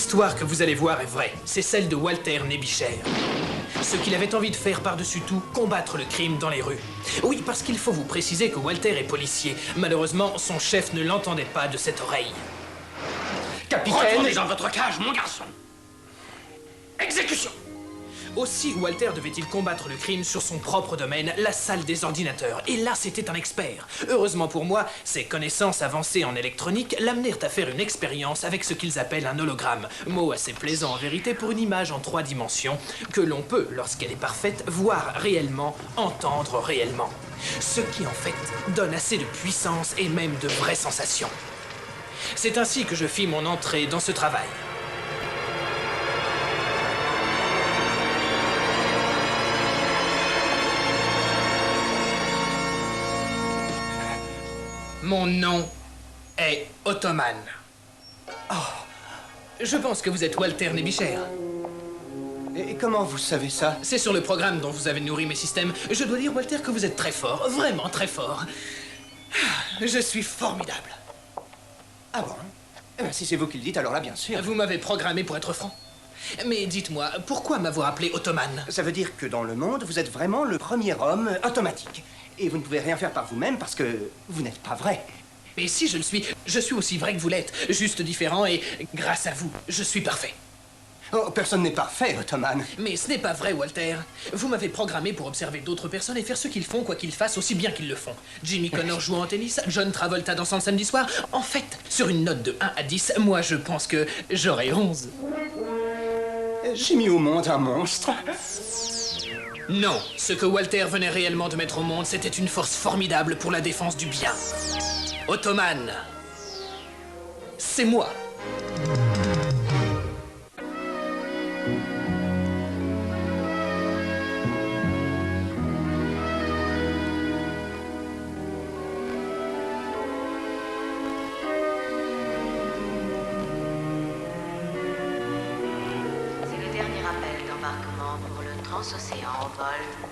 L'histoire que vous allez voir est vraie. C'est celle de Walter Nébicher. Ce qu'il avait envie de faire par-dessus tout, combattre le crime dans les rues. Oui, parce qu'il faut vous préciser que Walter est policier. Malheureusement, son chef ne l'entendait pas de cette oreille. Capitaine... Retournez dans votre cage, mon garçon. Exécution. Aussi, Walter devait-il combattre le crime sur son propre domaine, la salle des ordinateurs. Et là, c'était un expert. Heureusement pour moi, ses connaissances avancées en électronique l'amenèrent à faire une expérience avec ce qu'ils appellent un hologramme. Mot assez plaisant en vérité pour une image en 3 dimensions que l'on peut, lorsqu'elle est parfaite, voir réellement, entendre réellement. Ce qui, en fait, donne assez de puissance et même de vraies sensations. C'est ainsi que je fis mon entrée dans ce travail. Mon nom est Ottoman. Oh, je pense que vous êtes Walter Nébicher. Et comment vous savez ça? C'est sur le programme dont vous avez nourri mes systèmes. Je dois dire, Walter, que vous êtes très fort, vraiment très fort. Je suis formidable. Ah bon? Eh bien, si c'est vous qui le dites, alors là, bien sûr. Vous m'avez programmé pour être franc. Mais dites-moi, pourquoi m'avoir appelé Ottoman? Ça veut dire que dans le monde, vous êtes vraiment le premier homme automatique. Et vous ne pouvez rien faire par vous-même parce que vous n'êtes pas vrai. Mais si je le suis, je suis aussi vrai que vous l'êtes. Juste différent et grâce à vous, je suis parfait. Oh, personne n'est parfait, Ottoman. Mais ce n'est pas vrai, Walter. Vous m'avez programmé pour observer d'autres personnes et faire ce qu'ils font, quoi qu'ils fassent, aussi bien qu'ils le font. Jimmy Connor jouant en tennis, John Travolta dansant le samedi soir. En fait, sur une note de 1 à 10, moi je pense que j'aurais 11. J'ai mis au monde un monstre. Non, ce que Walter venait réellement de mettre au monde, c'était une force formidable pour la défense du bien. Ottoman, c'est moi. Océan en vol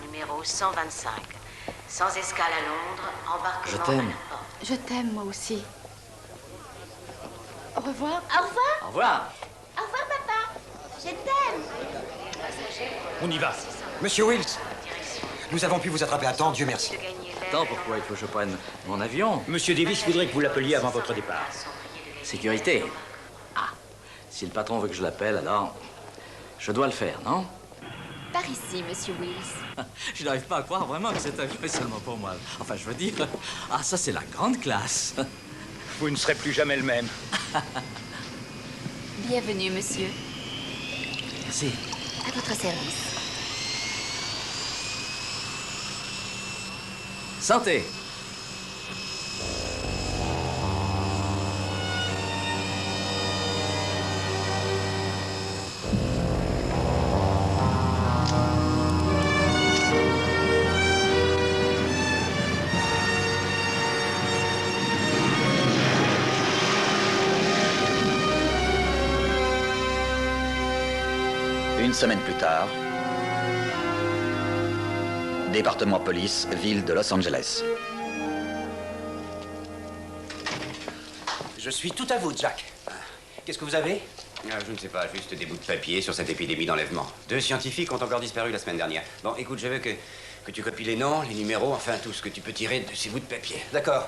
numéro 125. Sans escale à Londres, embarquement Je t'aime. à la porte. Je t'aime, moi aussi. Au revoir. Au revoir. Au revoir. Au revoir, papa. Je t'aime. On y va. Monsieur Wills, nous avons pu vous attraper à temps, Dieu merci. Attends, pourquoi il faut que je prenne mon avion? Monsieur Davis voudrait que vous l'appeliez avant votre départ. Sécurité. Ah, si le patron veut que je l'appelle, alors je dois le faire, non? Par ici, Monsieur Wills. Je n'arrive pas à croire vraiment que cet avion est seulement pour moi. Enfin, je veux dire... Ah, ça, c'est la grande classe. Vous ne serez plus jamais le même. Bienvenue, monsieur. Merci. À votre service. Santé. Une semaine plus tard, département police, ville de Los Angeles. Je suis tout à vous, Jack. Qu'est-ce que vous avez? Je ne sais pas, juste des bouts de papier sur cette épidémie d'enlèvement. 2 scientifiques ont encore disparu la semaine dernière. Bon, écoute, je veux que tu copies les noms, les numéros, enfin tout ce que tu peux tirer de ces bouts de papier. D'accord.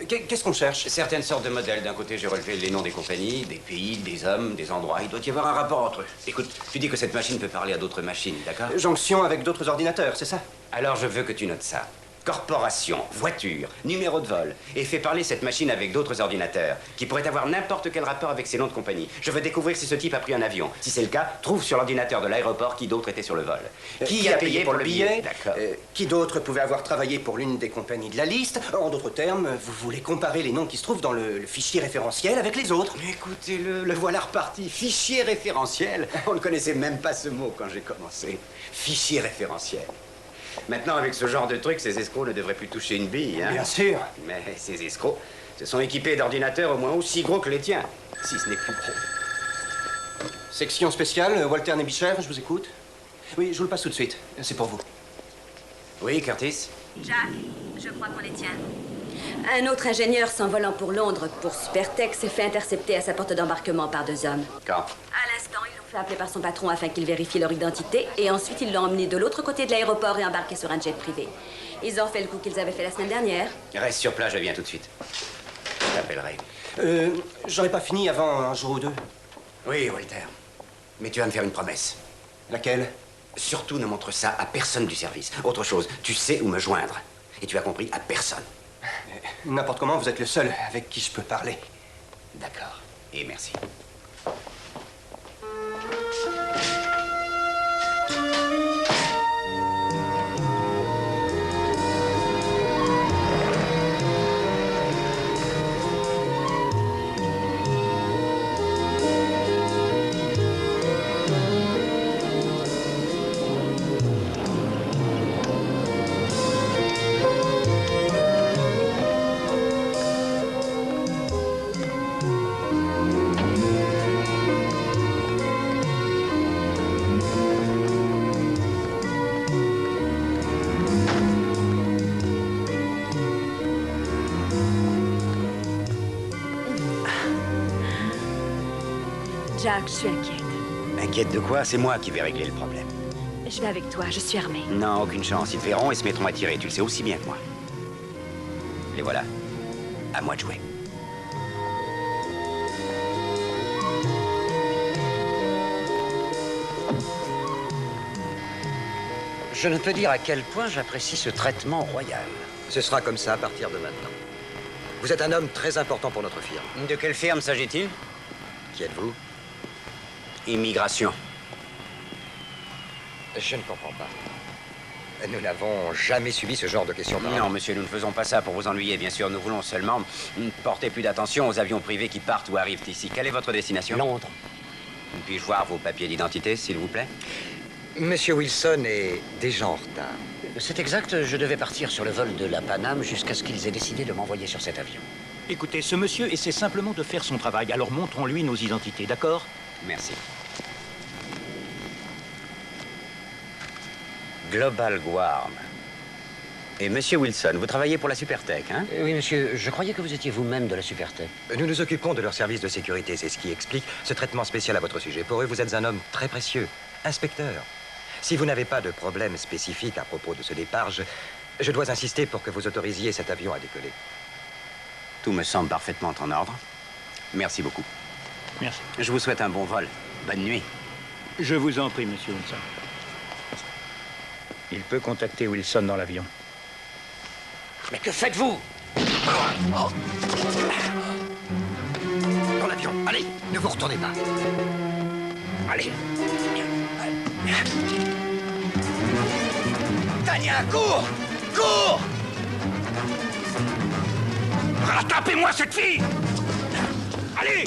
Qu'est-ce qu'on cherche? Certaines sortes de modèles. D'un côté, j'ai relevé les noms des compagnies, des pays, des hommes, des endroits. Il doit y avoir un rapport entre eux. Écoute, tu dis que cette machine peut parler à d'autres machines, d'accord? Jonction avec d'autres ordinateurs, c'est ça? Alors je veux que tu notes ça. Corporation, voiture, numéro de vol, et fais parler cette machine avec d'autres ordinateurs qui pourraient avoir n'importe quel rapport avec ces noms de compagnie. Je veux découvrir si ce type a pris un avion. Si c'est le cas, trouve sur l'ordinateur de l'aéroport qui d'autre était sur le vol. Qui a payé pour le billet? D'accord. Qui d'autre pouvait avoir travaillé pour l'une des compagnies de la liste? En d'autres termes, vous voulez comparer les noms qui se trouvent dans le fichier référentiel avec les autres? Écoutez-le, le voilà reparti. Fichier référentiel. On ne connaissait même pas ce mot quand j'ai commencé. Fichier référentiel. Maintenant, avec ce genre de truc, ces escrocs ne devraient plus toucher une bille, hein? Bien sûr. Mais ces escrocs se sont équipés d'ordinateurs au moins aussi gros que les tiens, si ce n'est plus gros. Section spéciale, Walter Nébicher, je vous écoute. Oui, je vous le passe tout de suite. C'est pour vous. Oui, Curtis? Jack, je crois qu'on les tient. Un autre ingénieur s'envolant pour Londres pour Supertech s'est fait intercepter à sa porte d'embarquement par 2 hommes. Quand? À fait appeler par son patron afin qu'il vérifie leur identité et ensuite ils l'ont emmené de l'autre côté de l'aéroport et embarqué sur un jet privé. Ils ont fait le coup qu'ils avaient fait la semaine dernière. Reste sur place, je viens tout de suite. Je t'appellerai. J'aurais pas fini avant un jour ou deux. Oui, Walter. Mais tu vas me faire une promesse. Laquelle? Surtout ne montre ça à personne du service. Autre chose, tu sais où me joindre. Et tu as compris, à personne. N'importe comment, vous êtes le seul avec qui je peux parler. D'accord. Et merci. Jack, je suis inquiète. Inquiète de quoi? C'est moi qui vais régler le problème. Je vais avec toi, je suis armée. Non, aucune chance. Ils te verront et se mettront à tirer. Tu le sais aussi bien que moi. Et voilà. À moi de jouer. Je ne peux dire à quel point j'apprécie ce traitement royal. Ce sera comme ça à partir de maintenant. Vous êtes un homme très important pour notre firme. De quelle firme s'agit-il? Qui êtes-vous? Immigration. Je ne comprends pas. Nous n'avons jamais subi ce genre de questions. Non, monsieur, nous ne faisons pas ça pour vous ennuyer, bien sûr. Nous voulons seulement porter plus d'attention aux avions privés qui partent ou arrivent ici. Quelle est votre destination? Londres. Puis-je voir vos papiers d'identité, s'il vous plaît? Monsieur Wilson est déjà en retard. C'est exact, je devais partir sur le vol de la Paname jusqu'à ce qu'ils aient décidé de m'envoyer sur cet avion. Écoutez, ce monsieur essaie simplement de faire son travail, alors montrons-lui nos identités, d'accord? Merci. Global Guarm. Et monsieur Wilson, vous travaillez pour la Supertech, hein? Oui, monsieur, je croyais que vous étiez vous-même de la Supertech. Nous nous occupons de leur service de sécurité, c'est ce qui explique ce traitement spécial à votre sujet. Pour eux, vous êtes un homme très précieux, inspecteur. Si vous n'avez pas de problème spécifique à propos de ce départ, je dois insister pour que vous autorisiez cet avion à décoller. Tout me semble parfaitement en ordre. Merci beaucoup. Merci. Je vous souhaite un bon vol. Bonne nuit. Je vous en prie, monsieur Wilson. Il peut contacter Wilson dans l'avion. Mais que faites-vous? Dans l'avion, allez, ne vous retournez pas. Allez. Tania, cours! Cours! Rattrapez-moi cette fille! Allez!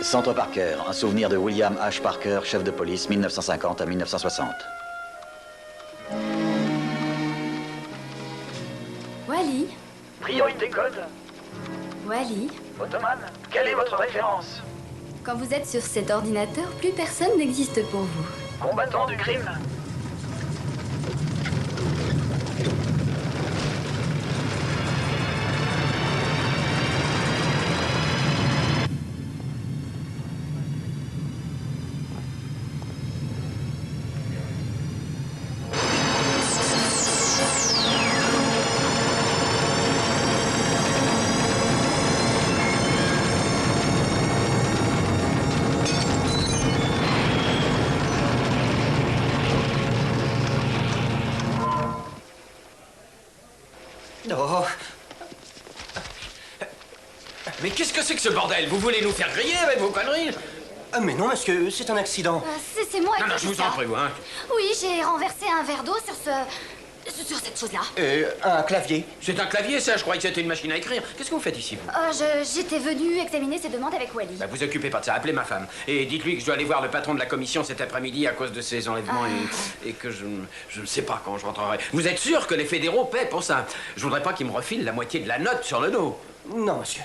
Centre Parker, un souvenir de William H. Parker, chef de police, 1950 à 1960. Wally? Priorité code. Wally? Ottoman, quelle est votre référence? Quand vous êtes sur cet ordinateur, plus personne n'existe pour vous. Combattant du crime. Oh. Mais qu'est-ce que c'est que ce bordel? Vous voulez nous faire griller avec vos conneries? Ah, mais non, monsieur, c'est un accident. C'est moi qui Non, ai je fait vous ça. en prie, vous, hein. Oui, j'ai renversé un verre d'eau sur cette chose-là. Un clavier. C'est un clavier, ça. Je croyais que c'était une machine à écrire. Qu'est-ce que vous faites ici, vous? J'étais venue examiner ses demandes avec Wally. Bah, vous occupez pas de ça. Appelez ma femme. Et dites-lui que je dois aller voir le patron de la commission cet après-midi à cause de ces enlèvements et que je ne sais pas quand je rentrerai. Vous êtes sûr que les fédéraux paient pour ça? Je voudrais pas qu'ils me refilent la moitié de la note sur le dos. Non, monsieur.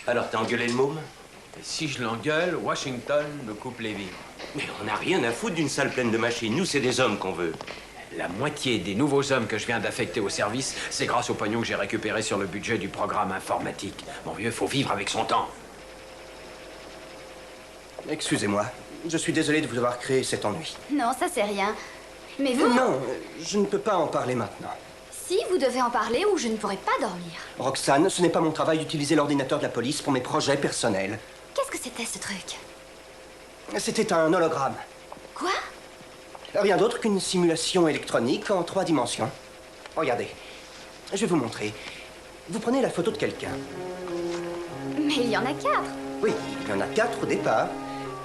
Alors, t'as engueulé le môme? Et si je l'engueule, Washington me coupe les vies. Mais on n'a rien à foutre d'une salle pleine de machines. Nous, c'est des hommes qu'on veut. La moitié des nouveaux hommes que je viens d'affecter au service, c'est grâce au pognon que j'ai récupéré sur le budget du programme informatique. Mon vieux, faut vivre avec son temps. Excusez-moi. Je suis désolé de vous avoir créé cet ennui. Non, ça c'est rien. Mais vous... Non, je ne peux pas en parler maintenant. Si, vous devez en parler ou je ne pourrai pas dormir. Roxane, ce n'est pas mon travail d'utiliser l'ordinateur de la police pour mes projets personnels. Qu'est-ce que c'était ce truc? C'était un hologramme. Quoi? Rien d'autre qu'une simulation électronique en 3 dimensions. Regardez, je vais vous montrer. Vous prenez la photo de quelqu'un. Mais il y en a 4. Oui, il y en a 4 au départ.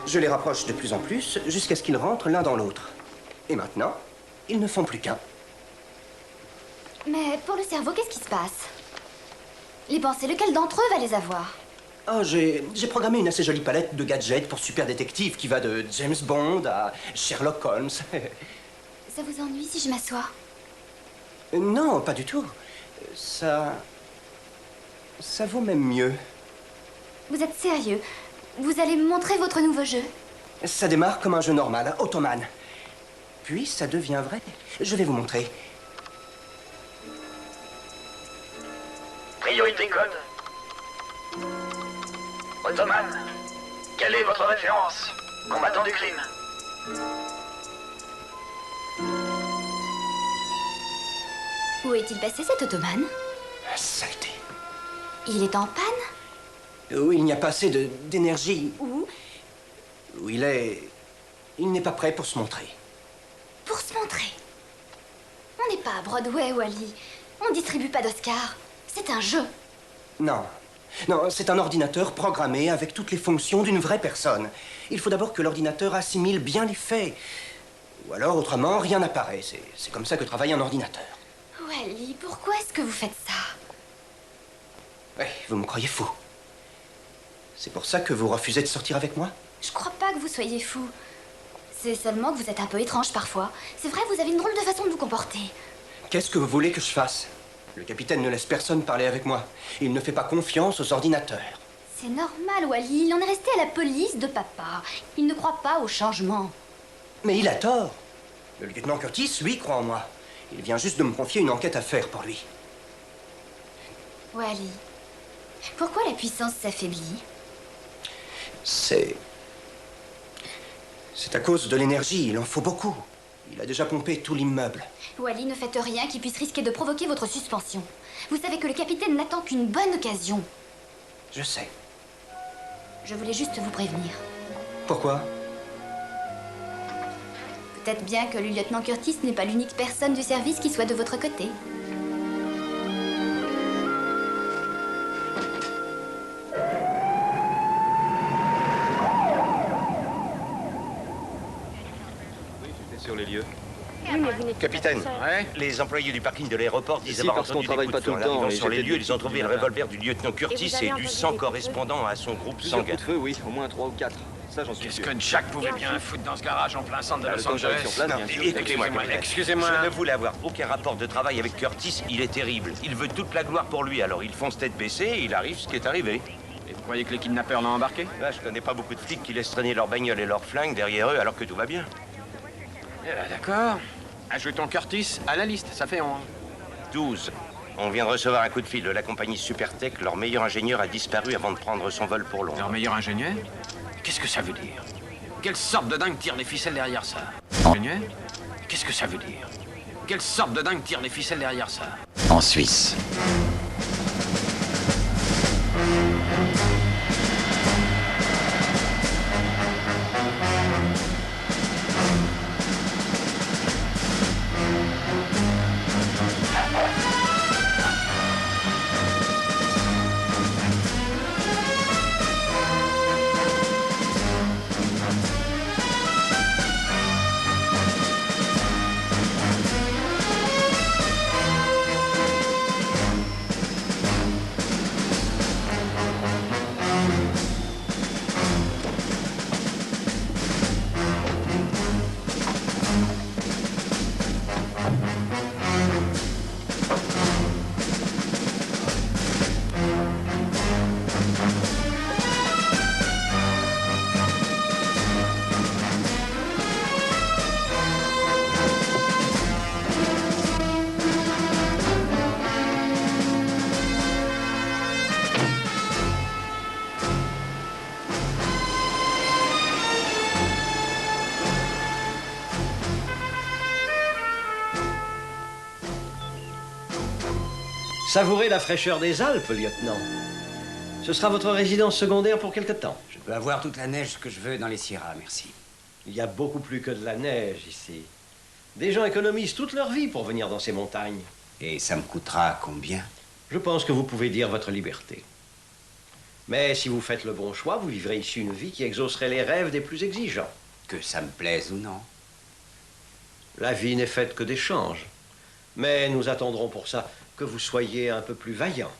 Je les rapproche de plus en plus jusqu'à ce qu'ils rentrent l'un dans l'autre. Et maintenant, ils ne font plus qu'un. Mais pour le cerveau, qu'est-ce qui se passe? Les pensées, lequel d'entre eux va les avoir? Oh, j'ai programmé une assez jolie palette de gadgets pour super détectives qui va de James Bond à Sherlock Holmes. Ça vous ennuie si je m'assois? Non, pas du tout. Ça vaut même mieux. Vous êtes sérieux? Vous allez me montrer votre nouveau jeu? Ça démarre comme un jeu normal, Ottoman. Puis ça devient vrai. Je vais vous montrer. Priorité code. Ottoman, quelle est votre référence? Combattant du crime. Où est-il passé cet Ottoman? Saleté. Il est en panne? Où il n'y a pas assez d'énergie. Où? Où il est... Il n'est pas prêt pour se montrer. Pour se montrer? On n'est pas à Broadway, Wally. On distribue pas d'Oscar. C'est un jeu. Non. Non, c'est un ordinateur programmé avec toutes les fonctions d'une vraie personne. Il faut d'abord que l'ordinateur assimile bien les faits. Ou alors, autrement, rien n'apparaît. C'est comme ça que travaille un ordinateur. Wally, pourquoi est-ce que vous faites ça? Oui, vous me croyez fou. C'est pour ça que vous refusez de sortir avec moi? Je crois pas que vous soyez fou. C'est seulement que vous êtes un peu étrange parfois. C'est vrai, vous avez une drôle de façon de vous comporter. Qu'est-ce que vous voulez que je fasse? Le capitaine ne laisse personne parler avec moi. Il ne fait pas confiance aux ordinateurs. C'est normal, Wally. Il en est resté à la police de papa. Il ne croit pas au changement. Mais il a tort. Le lieutenant Curtis, lui, croit en moi. Il vient juste de me confier une enquête à faire pour lui. Wally, pourquoi la puissance s'affaiblit? C'est à cause de l'énergie. Il en faut beaucoup. Il a déjà pompé tout l'immeuble. Wally, ne faites rien qui puisse risquer de provoquer votre suspension. Vous savez que le capitaine n'attend qu'une bonne occasion. Je sais. Je voulais juste vous prévenir. Pourquoi? Peut-être bien que le lieutenant Curtis n'est pas l'unique personne du service qui soit de votre côté. Sur les lieux. Capitaine, Ouais. les employés du parking de l'aéroport disent Ici, avoir parce qu'on entendu des travaille coups de pas feu. tout En le temps, arrivant et sur les j'étais lieux, ils ont trouvé le depuis revolver du lieutenant Curtis et du sang correspondant à son groupe Plusieurs sanguin. coups de feu, oui, au moins 3 ou 4. Ça, j'en suis Qu'est-ce sûr. que Jack pouvait bien foutre dans ce garage en plein centre de Ah, le Los temps que j'arrive Angeles? sur place, Non, bien sûr. écoutez-moi, capitaine. excusez-moi. Je ne voulais avoir aucun rapport de travail avec Curtis. Il est terrible. Il veut toute la gloire pour lui. Alors ils fonce tête baissée et il arrive ce qui est arrivé. Et vous croyez que les kidnappeurs l'ont embarqué? Là, je connais pas beaucoup de flics qui laissent traîner leur bagnole et leurs flingues derrière eux alors que tout va bien. Eh ben, d'accord. Ajoutons Curtis à la liste, ça fait 11. 12. On vient de recevoir un coup de fil de la compagnie Supertech. Leur meilleur ingénieur a disparu avant de prendre son vol pour Londres. Leur meilleur ingénieur? Qu'est-ce que ça veut dire? Quelle sorte de dingue tire les ficelles derrière ça? Ingénieur? Qu'est-ce que ça veut dire? Quelle sorte de dingue tire les ficelles derrière ça? En Suisse. Savourez la fraîcheur des Alpes, lieutenant. Ce sera votre résidence secondaire pour quelque temps. Je peux avoir toute la neige que je veux dans les Sierras, merci. Il y a beaucoup plus que de la neige ici. Des gens économisent toute leur vie pour venir dans ces montagnes. Et ça me coûtera combien? Je pense que vous pouvez dire votre liberté. Mais si vous faites le bon choix, vous vivrez ici une vie qui exaucerait les rêves des plus exigeants. Que ça me plaise ou non. La vie n'est faite que d'échanges. Mais nous attendrons pour ça que vous soyez un peu plus vaillant.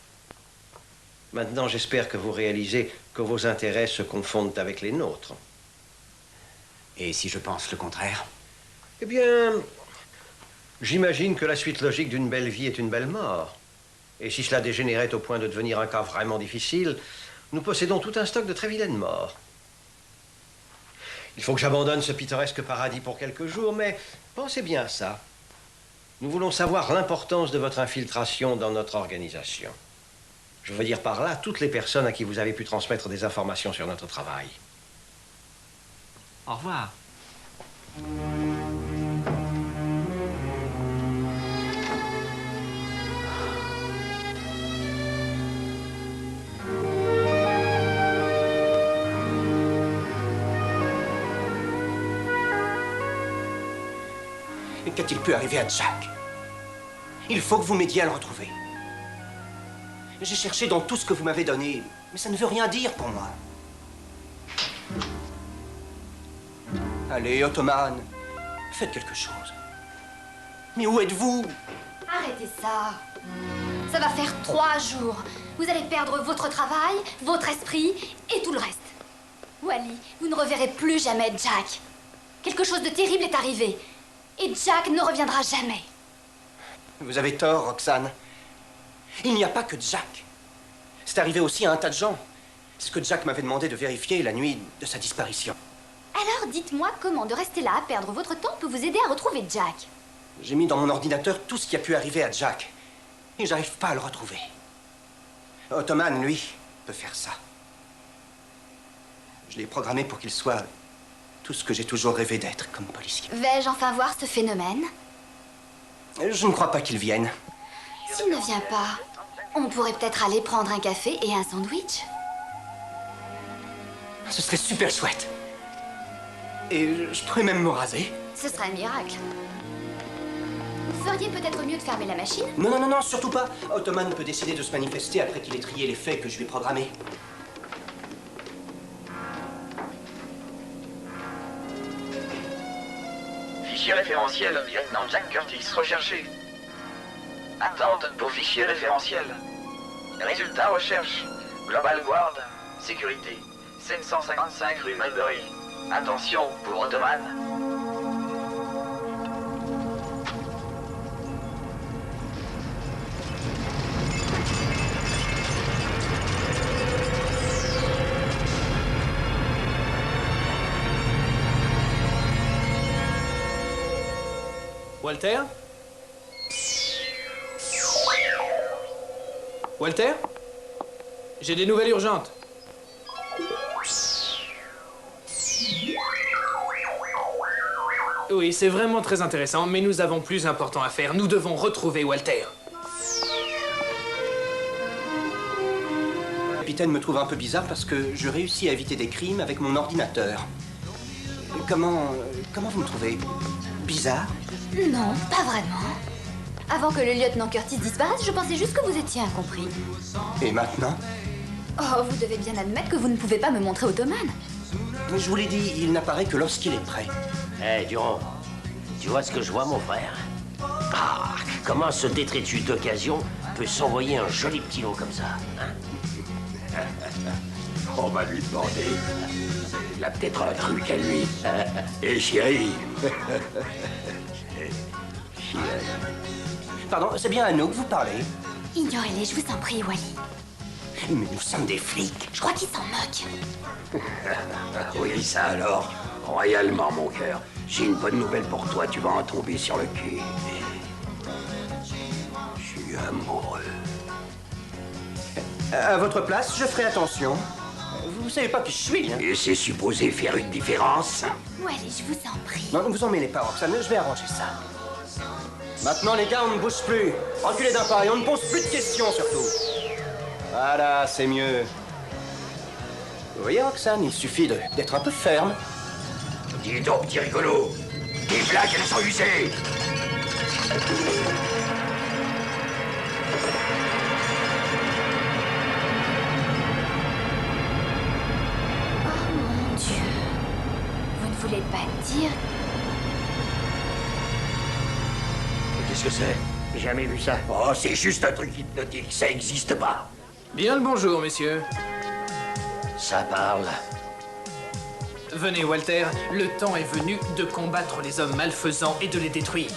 Maintenant, j'espère que vous réalisez que vos intérêts se confondent avec les nôtres. Et si je pense le contraire? Eh bien, j'imagine que la suite logique d'une belle vie est une belle mort. Et si cela dégénérait au point de devenir un cas vraiment difficile, nous possédons tout un stock de très vilaines morts. Il faut que j'abandonne ce pittoresque paradis pour quelques jours, mais pensez bien à ça. Nous voulons savoir l'importance de votre infiltration dans notre organisation. Je veux dire par là toutes les personnes à qui vous avez pu transmettre des informations sur notre travail. Au revoir. Qu'a-t-il pu arriver à Jack? Il faut que vous m'aidiez à le retrouver. J'ai cherché dans tout ce que vous m'avez donné, mais ça ne veut rien dire pour moi. Allez, Ottoman, faites quelque chose. Mais où êtes-vous? Arrêtez ça. Ça va faire 3 jours. Vous allez perdre votre travail, votre esprit et tout le reste. Wally, vous ne reverrez plus jamais Jack. Quelque chose de terrible est arrivé. Et Jack ne reviendra jamais. Vous avez tort, Roxane. Il n'y a pas que Jack. C'est arrivé aussi à un tas de gens. C'est ce que Jack m'avait demandé de vérifier la nuit de sa disparition. Alors dites-moi comment de rester là à perdre votre temps peut vous aider à retrouver Jack. J'ai mis dans mon ordinateur tout ce qui a pu arriver à Jack. Et j'arrive pas à le retrouver. Ottoman, lui, peut faire ça. Je l'ai programmé pour qu'il soit tout ce que j'ai toujours rêvé d'être comme policier. Vais-je enfin voir ce phénomène? Je ne crois pas qu'il vienne. S'il ne vient pas, on pourrait peut-être aller prendre un café et un sandwich. Ce serait super chouette. Et je pourrais même me raser. Ce serait un miracle. Vous feriez peut-être mieux de fermer la machine? Non, non, non, non, surtout pas. Ottoman peut décider de se manifester après qu'il ait trié les faits que je lui ai programmés. Fichier référentiel, lieutenant Jack Curtis, recherché. Attente pour fichier référentiel. Résultat recherche. Global Guard, sécurité. 755 rue Mulberry. Attention pour Ottoman. Walter? Walter? J'ai des nouvelles urgentes. Oui, c'est vraiment très intéressant, mais nous avons plus important à faire. Nous devons retrouver Walter. Le capitaine me trouve un peu bizarre parce que je réussis à éviter des crimes avec mon ordinateur. Comment vous me trouvez? Bizarre? Non, pas vraiment. Avant que le lieutenant Curtis disparaisse, je pensais juste que vous étiez incompris. Et maintenant? Oh, vous devez bien admettre que vous ne pouvez pas me montrer Ottoman. Je vous l'ai dit, il n'apparaît que lorsqu'il est prêt. Hé, Durand, tu vois ce que je vois, mon frère? Ah, comment ce détritus d'occasion peut s'envoyer un joli petit lot comme ça, hein? On va lui demander. Il a peut-être un truc à lui. Et chérie. Pardon, c'est bien à nous que vous parlez? Ignorez-les, je vous en prie, Wally. Mais nous sommes des flics. Je crois qu'ils s'en moquent. Oui, ça alors. Royalement, mon cœur. J'ai une bonne nouvelle pour toi, tu vas en tomber sur le cul. Je suis amoureux. À votre place, je ferai attention. Vous savez pas qui je suis, hein? Et c'est supposé faire une différence? Wally, je vous en prie. Non, ne vous en mêlez pas, Roxane, je vais arranger ça. Maintenant, les gars, on ne bouge plus. Reculez d'un pas et on ne pose plus de questions, surtout. Voilà, c'est mieux. Vous voyez, Roxane, il suffit d'être un peu ferme. Dis donc, petit rigolo. Tes blagues, elles sont usées. Oh mon Dieu. Vous ne voulez pas dire... Qu'est-ce que c'est? Jamais vu ça. Oh, c'est juste un truc hypnotique, ça existe pas. Bien le bonjour, messieurs. Ça parle. Venez, Walter, le temps est venu de combattre les hommes malfaisants et de les détruire.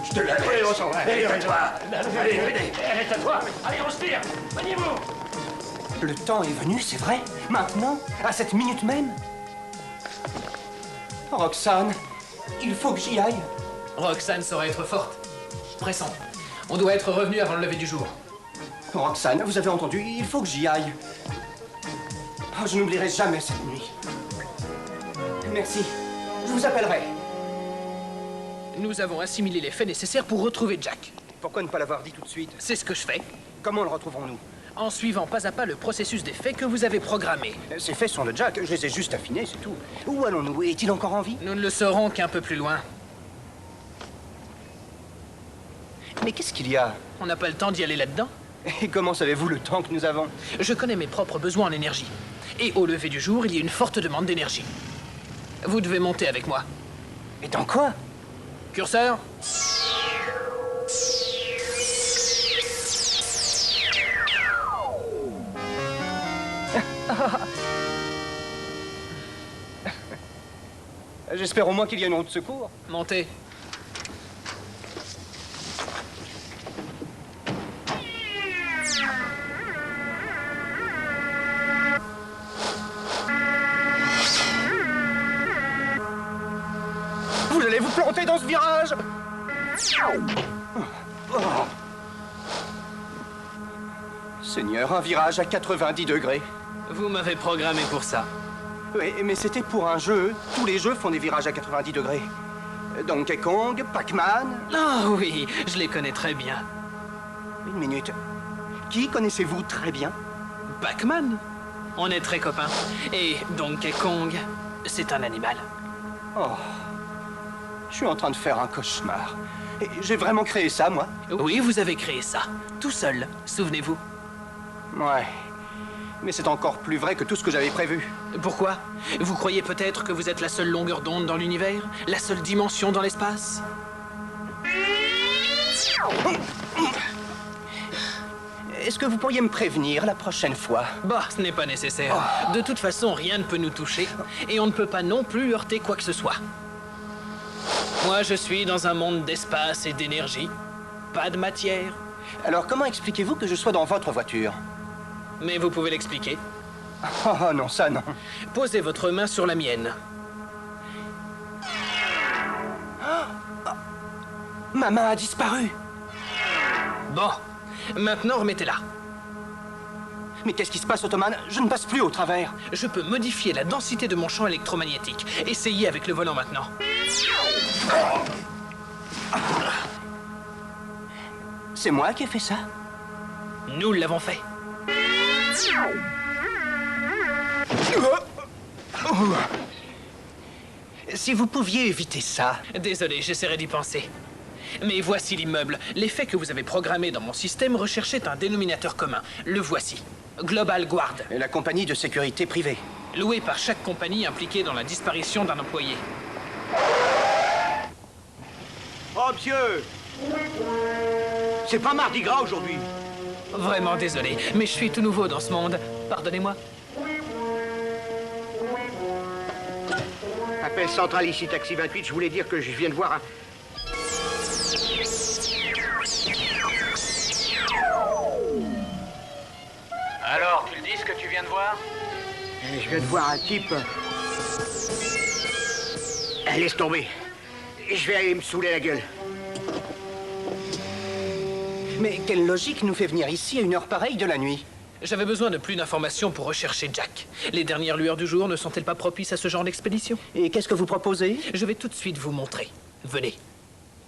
Je te la laisse. Oui, on s'en va. Allez, toi. Allez, arrête-toi. Allez, on se tire. Maniez-vous. Le temps est venu, c'est vrai? Maintenant? À cette minute même? Roxane, il faut que j'y aille. Roxane saurait être forte. Pressons. On doit être revenu avant le lever du jour. Roxane, vous avez entendu? Il faut que j'y aille. Oh, je n'oublierai jamais cette nuit. Merci. Je vous appellerai. Nous avons assimilé les faits nécessaires pour retrouver Jack. Pourquoi ne pas l'avoir dit tout de suite? C'est ce que je fais. Comment le retrouverons-nous? En suivant pas à pas le processus des faits que vous avez programmé. Ces faits sont de Jack, je les ai juste affinés, c'est tout. Où allons-nous? Est-il encore en vie? Nous ne le saurons qu'un peu plus loin. Mais qu'est-ce qu'il y a? On n'a pas le temps d'y aller là-dedans. Et comment savez-vous le temps que nous avons? Je connais mes propres besoins en énergie. Et au lever du jour, il y a une forte demande d'énergie. Vous devez monter avec moi. Et dans quoi? Curseur. J'espère au moins qu'il y a une route de secours. Montez. Vous allez vous planter dans ce virage! Seigneur, un virage à 90 degrés. Vous m'avez programmé pour ça. Oui, mais c'était pour un jeu. Tous les jeux font des virages à 90 degrés. Donkey Kong, Pac-Man... Ah oui, je les connais très bien. Une minute. Qui connaissez-vous très bien? Pac-Man. On est très copains. Et Donkey Kong, c'est un animal. Oh... Je suis en train de faire un cauchemar. Et j'ai vraiment créé ça, moi? Oui, vous avez créé ça. Tout seul, souvenez-vous. Ouais. Mais c'est encore plus vrai que tout ce que j'avais prévu. Pourquoi? Vous croyez peut-être que vous êtes la seule longueur d'onde dans l'univers? La seule dimension dans l'espace? Est-ce que vous pourriez me prévenir la prochaine fois? Bah, ce n'est pas nécessaire. De toute façon, rien ne peut nous toucher. Et on ne peut pas non plus heurter quoi que ce soit. Moi, je suis dans un monde d'espace et d'énergie. Pas de matière. Alors, comment expliquez-vous que je sois dans votre voiture? Mais vous pouvez l'expliquer. Oh non, ça non. Posez votre main sur la mienne. Ma main a disparu. Bon, maintenant remettez-la. Mais qu'est-ce qui se passe, Ottoman? Je ne passe plus au travers. Je peux modifier la densité de mon champ électromagnétique. Essayez avec le volant maintenant. C'est moi qui ai fait ça? Nous l'avons fait. Si vous pouviez éviter ça... Désolé, j'essaierai d'y penser. Mais voici l'immeuble. L'effet que vous avez programmé dans mon système recherchait un dénominateur commun. Le voici. Global Guard. Et la compagnie de sécurité privée. Louée par chaque compagnie impliquée dans la disparition d'un employé. Oh, monsieur! C'est pas Mardi Gras aujourd'hui. Vraiment désolé, mais je suis tout nouveau dans ce monde. Pardonnez-moi. Appel central ici, taxi 28. Je voulais dire que je viens de voir un... Alors, tu le dis ce que tu viens de voir? Je viens de voir un type... Laisse tomber. Je vais aller me saouler la gueule. Mais quelle logique nous fait venir ici à une heure pareille de la nuit? J'avais besoin de plus d'informations pour rechercher Jack. Les dernières lueurs du jour ne sont-elles pas propices à ce genre d'expédition? Et qu'est-ce que vous proposez? Je vais tout de suite vous montrer. Venez.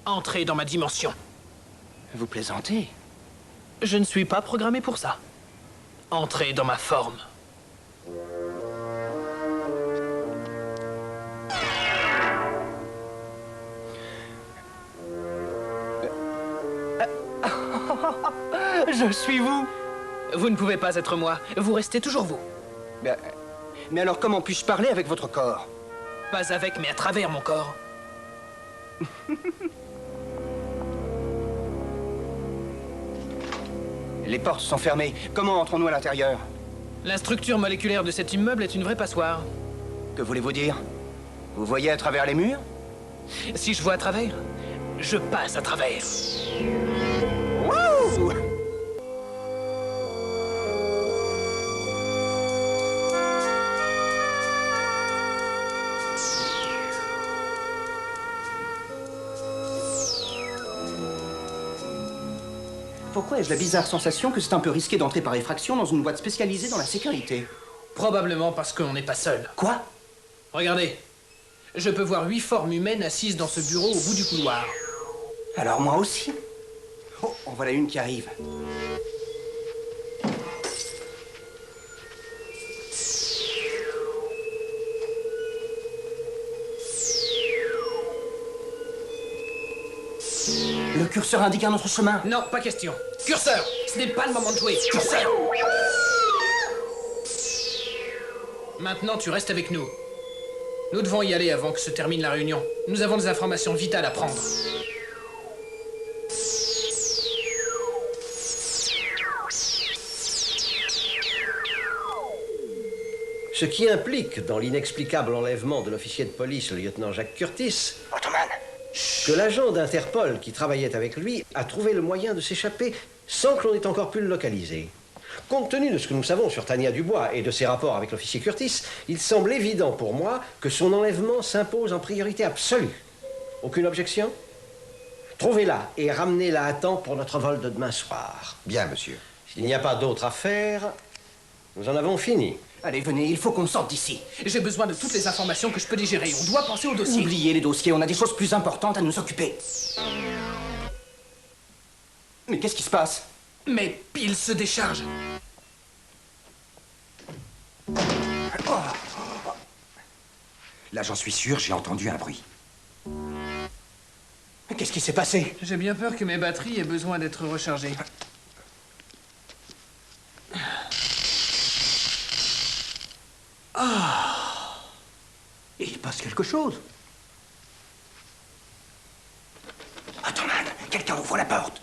Entrez dans ma dimension. Vous plaisantez? Je ne suis pas programmé pour ça. Entrez dans ma forme. Je suis vous. Vous ne pouvez pas être moi. Vous restez toujours vous. Mais alors comment puis-je parler avec votre corps? Pas avec, mais à travers mon corps. Les portes sont fermées. Comment entrons-nous à l'intérieur? La structure moléculaire de cet immeuble est une vraie passoire. Que voulez-vous dire? Vous voyez à travers les murs? Si je vois à travers, je passe à travers. Wouh! Pourquoi ai-je la bizarre sensation que c'est un peu risqué d'entrer par effraction dans une boîte spécialisée dans la sécurité? Probablement parce qu'on n'est pas seul. Quoi? Regardez. Je peux voir 8 formes humaines assises dans ce bureau au bout du couloir. Alors moi aussi. Oh, en voilà une qui arrive. Le curseur indique un autre chemin. Non, pas question. Curseur, ce n'est pas le moment de jouer. Curseur! Maintenant, tu restes avec nous. Nous devons y aller avant que se termine la réunion. Nous avons des informations vitales à prendre. Ce qui implique, dans l'inexplicable enlèvement de l'officier de police, le lieutenant Jacques Curtis, Ottoman, que l'agent d'Interpol qui travaillait avec lui a trouvé le moyen de s'échapper sans que l'on ait encore pu le localiser. Compte tenu de ce que nous savons sur Tania Dubois et de ses rapports avec l'officier Curtis, il semble évident pour moi que son enlèvement s'impose en priorité absolue. Aucune objection? Trouvez-la et ramenez-la à temps pour notre vol de demain soir. Bien, monsieur. S'il n'y a pas d'autre à faire, nous en avons fini. Allez, venez, il faut qu'on sorte d'ici. J'ai besoin de toutes les informations que je peux digérer. On doit penser au dossier. Oubliez les dossiers, on a des choses plus importantes à nous occuper. Mais qu'est-ce qui se passe? Mes piles se déchargent. Là, j'en suis sûr, j'ai entendu un bruit. Mais qu'est-ce qui s'est passé? J'ai bien peur que mes batteries aient besoin d'être rechargées. Ah! Il passe quelque chose. Attends, man, quelqu'un ouvre la porte.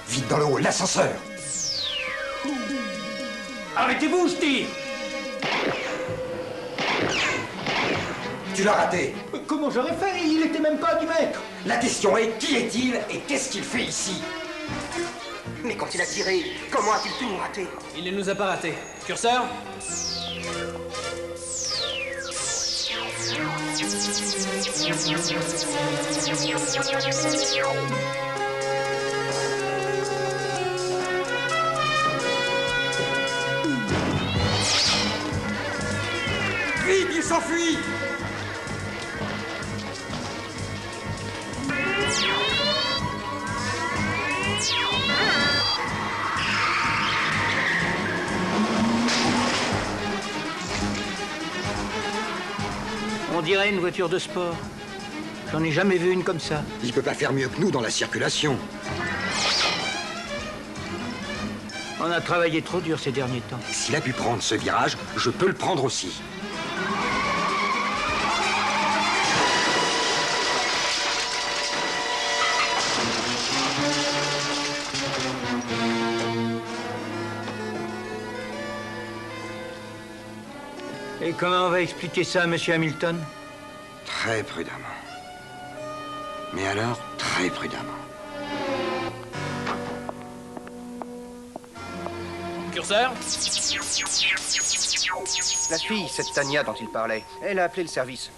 Vite dans le hall, l'ascenseur. Arrêtez-vous, je tire. Tu l'as raté. Comment j'aurais fait? Il était même pas à 10 mètres. La question est, qui est-il et qu'est-ce qu'il fait ici? Mais quand il a tiré, comment a-t-il pu nous rater? Il ne nous a pas ratés. Curseur? Vite, il s'enfuit! On dirait une voiture de sport. J'en ai jamais vu une comme ça. Il peut pas faire mieux que nous dans la circulation. On a travaillé trop dur ces derniers temps. S'il a pu prendre ce virage, je peux le prendre aussi. Et comment on va expliquer ça à M. Hamilton? Très prudemment. Mais alors, très prudemment. Curseur? La fille, cette Tania dont il parlait, elle a appelé le service.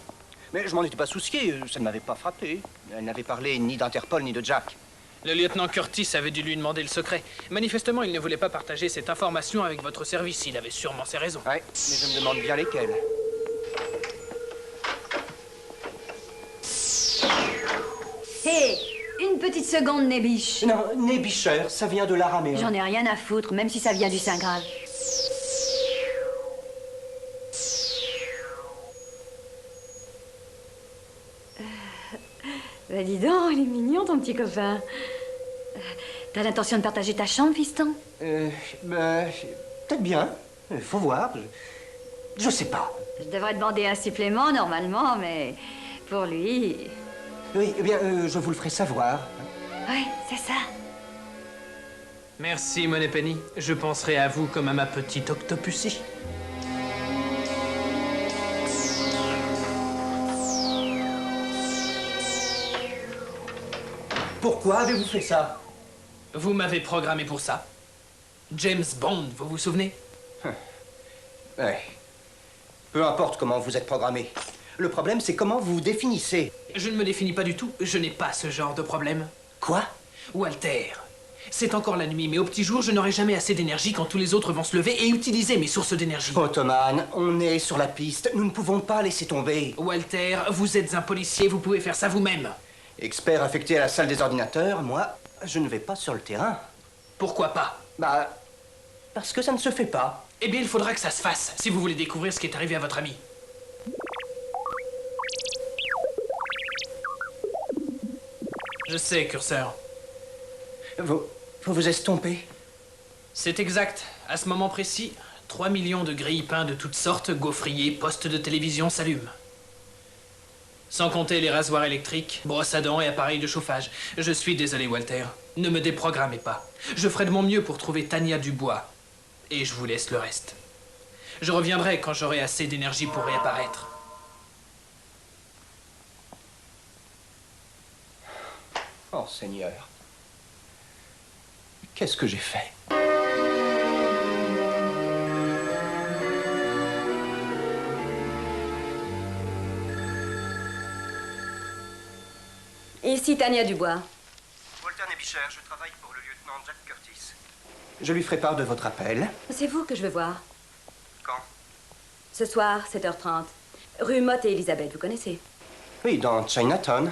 Mais je m'en étais pas soucié, ça ne m'avait pas frappé. Elle n'avait parlé ni d'Interpol ni de Jack. Le lieutenant Curtis avait dû lui demander le secret. Manifestement, il ne voulait pas partager cette information avec votre service. Il avait sûrement ses raisons. Ouais, mais je me demande bien lesquelles. Hé, une petite seconde, Nébiche. Non, Nébicher, ça vient de l'araméen. J'en ai rien à foutre, même si ça vient du Saint Graal. Bah dis donc, il est mignon ton petit copain. T'as l'intention de partager ta chambre, fiston? Peut-être bien. Faut voir. Je sais pas. Je devrais demander un supplément normalement, mais pour lui... Oui, eh bien, je vous le ferai savoir. Oui, c'est ça. Merci, Moneypenny. Je penserai à vous comme à ma petite octopusie. Pourquoi avez-vous fait ça? Vous m'avez programmé pour ça. James Bond, vous vous souvenez? Ouais. Peu importe comment vous êtes programmé. Le problème, c'est comment vous vous définissez. Je ne me définis pas du tout. Je n'ai pas ce genre de problème. Quoi? Walter, c'est encore la nuit, mais au petit jour, je n'aurai jamais assez d'énergie quand tous les autres vont se lever et utiliser mes sources d'énergie. Ottoman, on est sur la piste. Nous ne pouvons pas laisser tomber. Walter, vous êtes un policier, vous pouvez faire ça vous-même. Expert affecté à la salle des ordinateurs, moi, je ne vais pas sur le terrain. Pourquoi pas? Bah, parce que ça ne se fait pas. Eh bien, il faudra que ça se fasse, si vous voulez découvrir ce qui est arrivé à votre ami. Je sais, curseur. Vous vous estompez? C'est exact. À ce moment précis, 3 millions de grille-pains de toutes sortes, gaufriers, postes de télévision s'allument. Sans compter les rasoirs électriques, brosses à dents et appareils de chauffage. Je suis désolé, Walter. Ne me déprogrammez pas. Je ferai de mon mieux pour trouver Tania Dubois. Et je vous laisse le reste. Je reviendrai quand j'aurai assez d'énergie pour réapparaître. Oh, Seigneur. Qu'est-ce que j'ai fait? Ici Tania Dubois. Walter Nébicher, je travaille pour le lieutenant Jack Curtis. Je lui ferai part de votre appel. C'est vous que je veux voir. Quand? Ce soir, 7h30. Rue Motte et Elisabeth, vous connaissez? Oui, dans Chinatown.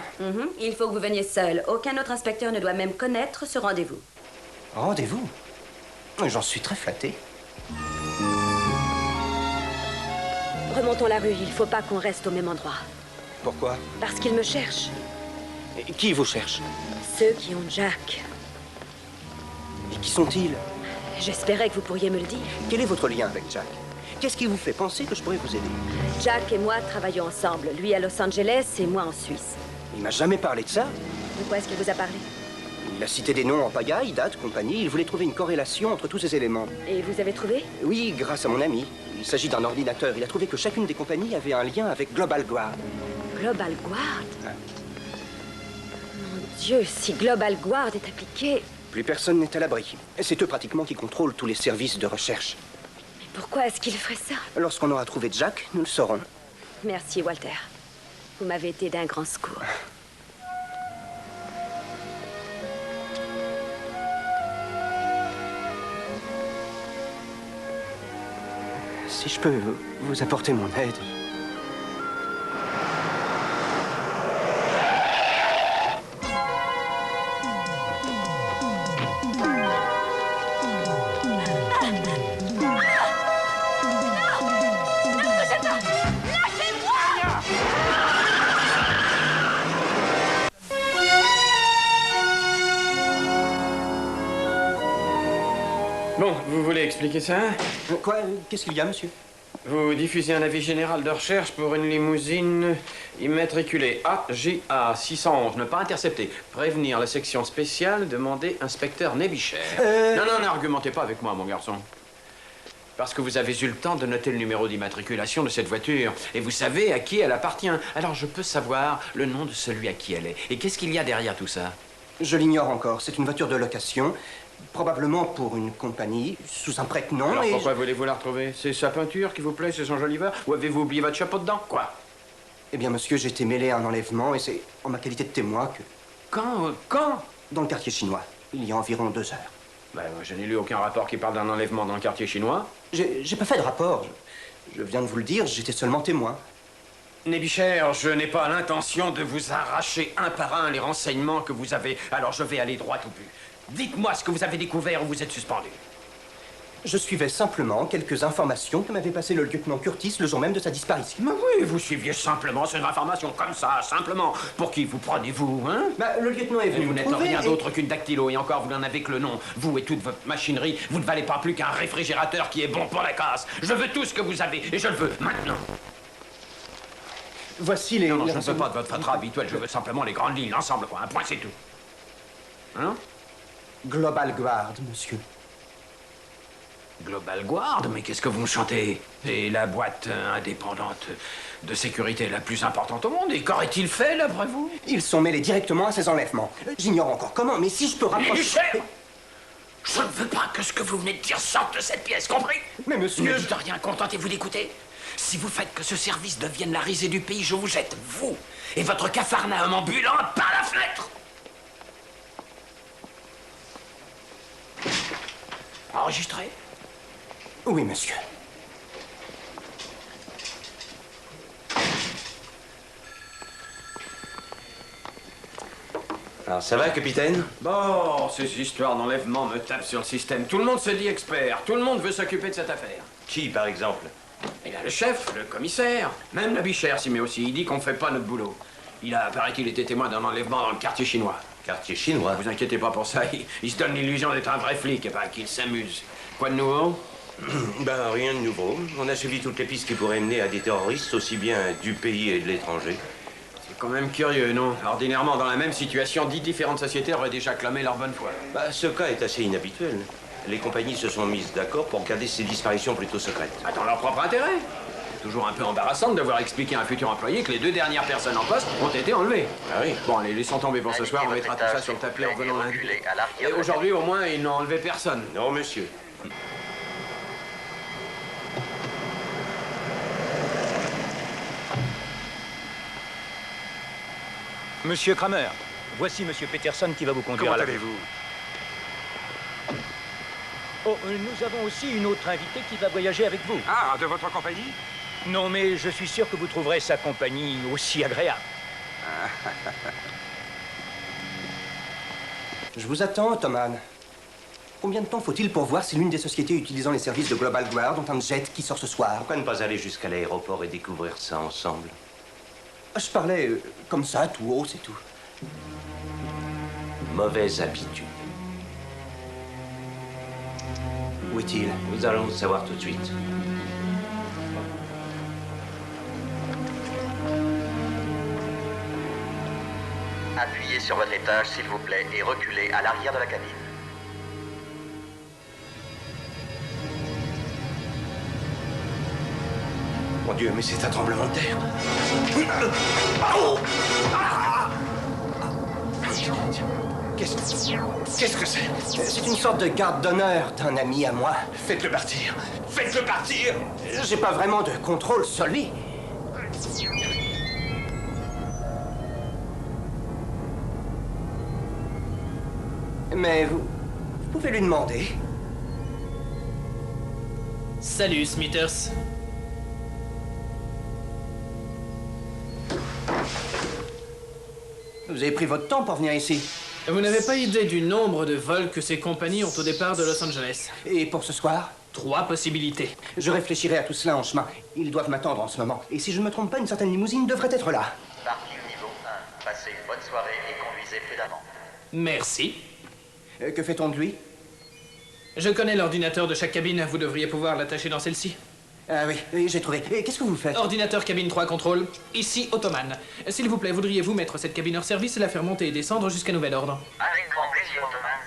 Il faut que vous veniez seul. Aucun autre inspecteur ne doit même connaître ce rendez-vous. Rendez-vous? J'en suis très flatté. Remontons la rue, il faut pas qu'on reste au même endroit. Pourquoi? Parce qu'ils me cherchent. Et qui vous cherche? Ceux qui ont Jack. Et qui sont-ils? J'espérais que vous pourriez me le dire. Quel est votre lien avec Jack? Qu'est-ce qui vous fait penser que je pourrais vous aider? Jack et moi travaillons ensemble. Lui à Los Angeles et moi en Suisse. Il m'a jamais parlé de ça. De quoi est-ce qu'il vous a parlé? Il a cité des noms en pagaille, dates, compagnie. Il voulait trouver une corrélation entre tous ces éléments. Et vous avez trouvé? Oui, grâce à mon ami. Il s'agit d'un ordinateur. Il a trouvé que chacune des compagnies avait un lien avec Global Guard. Global Guard? Mon Dieu, si Global Guard est appliqué... Plus personne n'est à l'abri. C'est eux pratiquement qui contrôlent tous les services de recherche. Mais pourquoi est-ce qu'il ferait ça? Lorsqu'on aura trouvé Jack, nous le saurons. Merci, Walter. Vous m'avez été d'un grand secours. Si je peux vous apporter mon aide... Bon, vous voulez expliquer ça? Quoi? Qu'est-ce qu'il y a, monsieur? Vous diffusez un avis général de recherche pour une limousine immatriculée AGA 611. Ne pas intercepter. Prévenir la section spéciale, demander inspecteur Nébicher. Non, n'argumentez pas avec moi, mon garçon. Parce que vous avez eu le temps de noter le numéro d'immatriculation de cette voiture. Et vous savez à qui elle appartient. Alors je peux savoir le nom de celui à qui elle est. Et qu'est-ce qu'il y a derrière tout ça? Je l'ignore encore. C'est une voiture de location. Probablement pour une compagnie, sous un prête-nom. Alors pourquoi voulez-vous la retrouver? C'est sa peinture qui vous plaît, c'est son joli verre? Ou avez-vous oublié votre chapeau dedans? Quoi? Eh bien, monsieur, j'ai été mêlé à un enlèvement et c'est en ma qualité de témoin que... Quand? dans le quartier chinois, il y a environ 2 heures. Ben, je n'ai lu aucun rapport qui parle d'un enlèvement dans le quartier chinois. J'ai pas fait de rapport. Je viens de vous le dire, j'étais seulement témoin. Nébicher, je n'ai pas l'intention de vous arracher un par un les renseignements que vous avez. Alors je vais aller droit au but. Dites-moi ce que vous avez découvert ou vous êtes suspendu. Je suivais simplement quelques informations que m'avait passées le lieutenant Curtis le jour même de sa disparition. Mais oui, vous suiviez simplement ces informations comme ça, simplement. Pour qui vous prenez-vous, hein? Bah, le lieutenant est venu vous me n'êtes trouver rien et- d'autre qu'une dactylo, et encore vous n'en avez que le nom. Vous et toute votre machinerie, vous ne valez pas plus qu'un réfrigérateur qui est bon pour la casse. Je veux tout ce que vous avez, et je le veux maintenant. Voici les... Non, je ne veux pas de votre fatras habituel, je veux simplement les grandes lignes, l'ensemble, quoi. Un point, c'est tout. Hein? Global Guard, monsieur. Global Guard? Mais qu'est-ce que vous me chantez? C'est la boîte indépendante de sécurité la plus importante au monde. Et qu'aurait-il fait, d'après vous? Ils sont mêlés directement à ces enlèvements. J'ignore encore comment, mais si je peux rapprocher... Michel! Je ne veux pas que ce que vous venez de dire sorte de cette pièce, compris? Mais monsieur... Ne dites rien, contentez-vous d'écouter. Si vous faites que ce service devienne la risée du pays, je vous jette, vous et votre capharnaüm ambulant, par la fenêtre! Enregistré? Oui, monsieur. Alors, ça va, capitaine? Bon, ces histoires d'enlèvement me tapent sur le système. Tout le monde se dit expert. Tout le monde veut s'occuper de cette affaire. Qui, par exemple? Il y a le chef, le commissaire, même la bichère s'y met aussi. Il dit qu'on fait pas notre boulot. Il a, paraît-il, été témoin d'un enlèvement dans le quartier chinois. Quartier chinois? Vous inquiétez pas pour ça. Il se donne l'illusion d'être un vrai flic et pas qu'il s'amuse. Quoi de nouveau? Ben, rien de nouveau. On a suivi toutes les pistes qui pourraient mener à des terroristes, aussi bien du pays et de l'étranger. C'est quand même curieux, non? Ordinairement, dans la même situation, 10 différentes sociétés auraient déjà clamé leur bonne foi. Bah, ce cas est assez inhabituel. Les compagnies se sont mises d'accord pour garder ces disparitions plutôt secrètes. Dans leur propre intérêt. C'est toujours un peu embarrassant de devoir expliquer à un futur employé que les 2 dernières personnes en poste ont été enlevées. Ah oui? Bon, allez, laissons tomber pour ce soir, on mettra tout ça sur le tapis en venant lundi. Et aujourd'hui, au moins, ils n'ont enlevé personne. Non, monsieur. Monsieur Kramer, voici Monsieur Peterson qui va vous conduire à la... Comment allez-vous? Oh, nous avons aussi une autre invitée qui va voyager avec vous. Ah, de votre compagnie? Non, mais je suis sûr que vous trouverez sa compagnie aussi agréable. Je vous attends, Ottoman. Combien de temps faut-il pour voir si l'une des sociétés utilisant les services de Global Guard ont un jet qui sort ce soir? Pourquoi ne pas aller jusqu'à l'aéroport et découvrir ça ensemble? Je parlais comme ça, tout haut, c'est tout. Mauvaise habitude. Où est-il? Nous allons le savoir tout de suite. Appuyez sur votre étage, s'il vous plaît, et reculez à l'arrière de la cabine. Mon Dieu, mais c'est un tremblement de terre. Qu'est-ce que c'est? C'est une sorte de garde d'honneur d'un ami à moi. Faites-le partir. Faites-le partir. J'ai pas vraiment de contrôle sur lui. Mais vous pouvez lui demander. Salut, Smithers. Vous avez pris votre temps pour venir ici. Vous n'avez pas idée du nombre de vols que ces compagnies ont au départ de Los Angeles. Et pour ce soir? 3 possibilités. Je réfléchirai à tout cela en chemin. Ils doivent m'attendre en ce moment. Et si je ne me trompe pas, une certaine limousine devrait être là. Parking niveau 1. Passez une bonne soirée et conduisez prudemment. Merci. Que fait-on de lui? Je connais l'ordinateur de chaque cabine. Vous devriez pouvoir l'attacher dans celle-ci. Ah oui, j'ai trouvé. Et qu'est-ce que vous faites? Ordinateur cabine 3 contrôle. Ici, Ottoman. S'il vous plaît, voudriez-vous mettre cette cabine hors service et la faire monter et descendre jusqu'à nouvel ordre? Avec grand plaisir, Ottoman.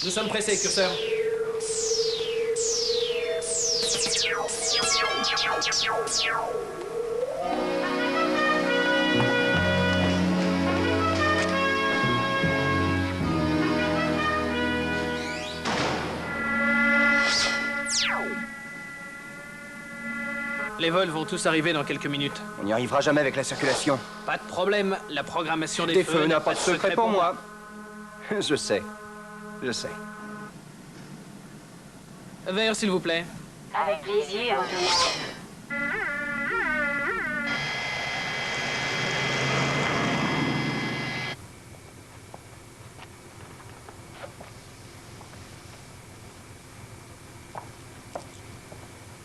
Nous sommes pressés, curseur. Les vols vont tous arriver dans quelques minutes. On n'y arrivera jamais avec la circulation. Pas de problème, la programmation Des feux n'a pas de secret pour moi. Je sais. Je sais. Verre, s'il vous plaît. Avec plaisir, Ottoman.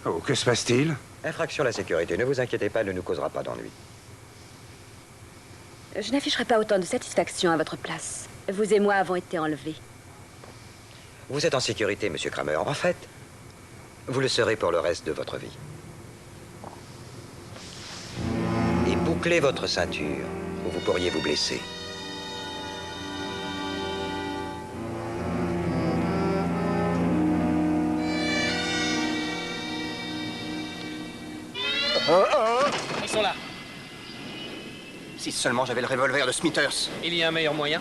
Oh, que se passe-t-il? Infraction à la sécurité. Ne vous inquiétez pas, elle ne nous causera pas d'ennui. Je n'afficherai pas autant de satisfaction à votre place. Vous et moi avons été enlevés. Vous êtes en sécurité, monsieur Kramer. En fait, vous le serez pour le reste de votre vie. Et bouclez votre ceinture, ou vous pourriez vous blesser. Ils sont là. Si seulement j'avais le revolver de Smithers. Il y a un meilleur moyen.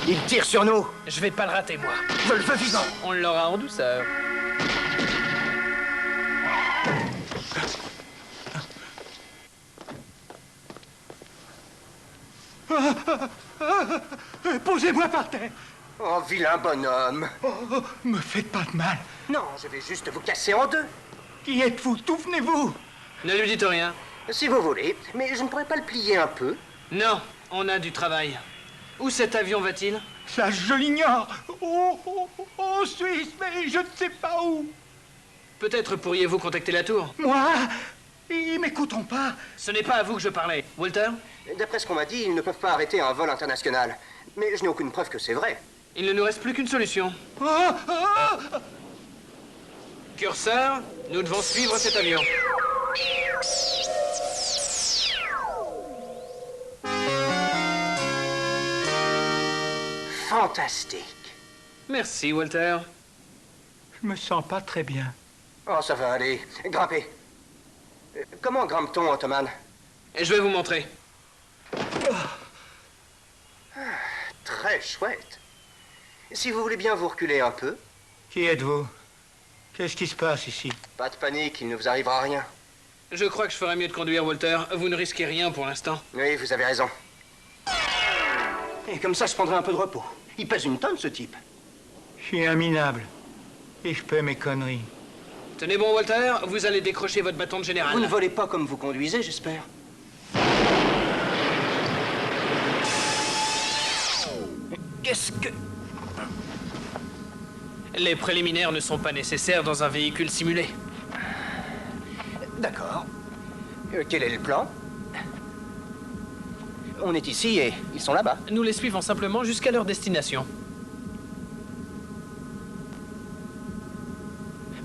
Il tire sur nous. Je vais pas le rater, moi. Je le veux vivant. On l'aura en douceur. Posez-moi par terre. Oh, vilain bonhomme. Oh, me faites pas de mal. Non, je vais juste vous casser en deux. Qui êtes-vous? D'où venez-vous? Ne lui dites rien. Si vous voulez, mais je ne pourrais pas le plier un peu? Non, on a du travail. Où cet avion va-t-il? Ça, je l'ignore. En Suisse, mais je ne sais pas où. Peut-être pourriez-vous contacter la tour? Moi? Ils m'écouteront pas. Ce n'est pas à vous que je parlais. Walter? D'après ce qu'on m'a dit, ils ne peuvent pas arrêter un vol international. Mais je n'ai aucune preuve que c'est vrai. Il ne nous reste plus qu'une solution. Curseur, nous devons suivre cet avion. Fantastique. Merci, Walter. Je me sens pas très bien. Oh, ça va aller. Grimpez. Comment grimpe-t-on, Ottoman? Je vais vous montrer. Très chouette. Si vous voulez bien vous reculer un peu. Qui êtes-vous? Qu'est-ce qui se passe ici? Pas de panique, il ne vous arrivera rien. Je crois que je ferais mieux de conduire, Walter. Vous ne risquez rien pour l'instant. Oui, vous avez raison. Et comme ça, je prendrai un peu de repos. Il pèse une tonne, ce type. Je suis un minable. Et je fais mes conneries. Tenez bon, Walter, vous allez décrocher votre bâton de général. Vous ne volez pas comme vous conduisez, j'espère. Qu'est-ce que... Les préliminaires ne sont pas nécessaires dans un véhicule simulé. D'accord. Quel est le plan? On est ici et ils sont là-bas. Nous les suivons simplement jusqu'à leur destination.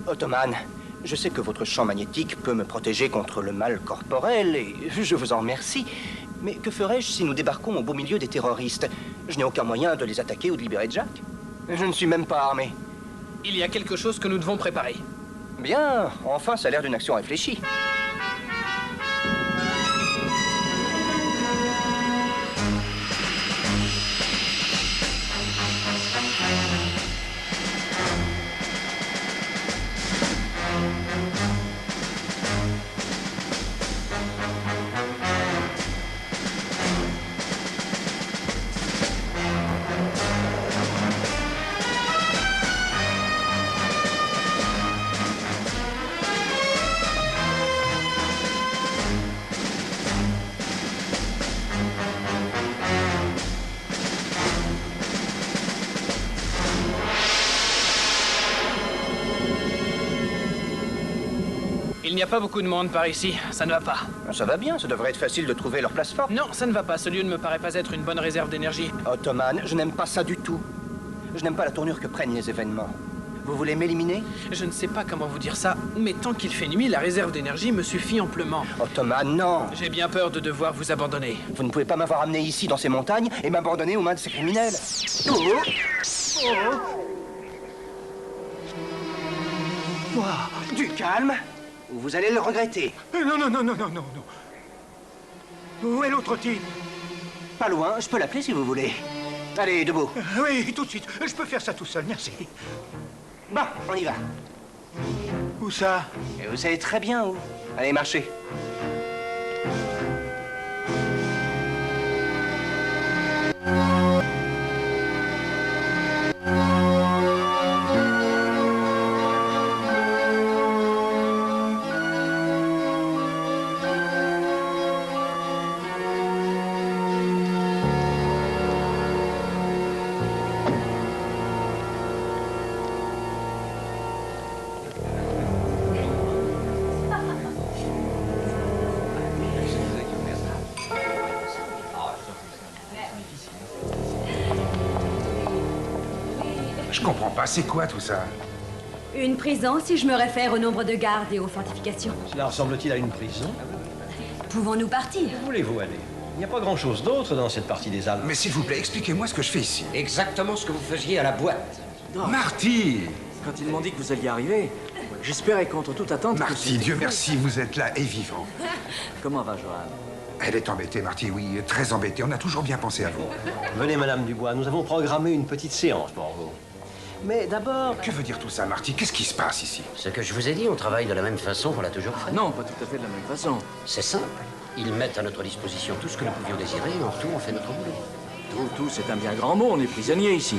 Ottoman, je sais que votre champ magnétique peut me protéger contre le mal corporel et je vous en remercie. Mais que ferais-je si nous débarquons au beau milieu des terroristes? Je n'ai aucun moyen de les attaquer ou de libérer Jack. Je ne suis même pas armé. Il y a quelque chose que nous devons préparer. Bien, enfin, ça a l'air d'une action réfléchie. Il n'y a pas beaucoup de monde par ici, ça ne va pas. Ça va bien, ça devrait être facile de trouver leur place forte. Non, ça ne va pas, ce lieu ne me paraît pas être une bonne réserve d'énergie. Ottoman, je n'aime pas ça du tout. Je n'aime pas la tournure que prennent les événements. Vous voulez m'éliminer? Je ne sais pas comment vous dire ça, mais tant qu'il fait nuit, la réserve d'énergie me suffit amplement. Ottoman, non. J'ai bien peur de devoir vous abandonner. Vous ne pouvez pas m'avoir amené ici dans ces montagnes et m'abandonner aux mains de ces criminels. Du calme, ou vous allez le regretter. Non, non, non, non, non, non, non. Où est l'autre type? Pas loin, je peux l'appeler si vous voulez. Allez, debout. Oui, tout de suite. Je peux faire ça tout seul, merci. Bon, on y va. Où ça? Et vous savez très bien où. Allez, marchez. Je comprends pas, c'est quoi tout ça? Une prison, si je me réfère au nombre de gardes et aux fortifications. Cela ressemble-t-il à une prison? Pouvons-nous partir? Où voulez-vous aller? Il n'y a pas grand-chose d'autre dans cette partie des Alpes. Mais s'il vous plaît, expliquez-moi ce que je fais ici. Exactement ce que vous faisiez à la boîte. Marty! Quand ils m'ont dit que vous alliez arriver, j'espérais contre toute attente... Marty, Dieu merci, vous êtes là et vivant. Comment va, Johan? Elle est embêtée, Marty, oui, très embêtée. On a toujours bien pensé à vous. Venez, Madame Dubois, nous avons programmé une petite séance pour vous. Mais d'abord... Que veut dire tout ça, Marty? Qu'est-ce qui se passe ici? Ce que je vous ai dit, on travaille de la même façon qu'on l'a toujours fait. Non, pas tout à fait de la même façon. C'est simple. Ils mettent à notre disposition tout ce que nous pouvions désirer et en retour, on fait notre boulot. Tout, c'est un bien grand mot. On est prisonniers ici.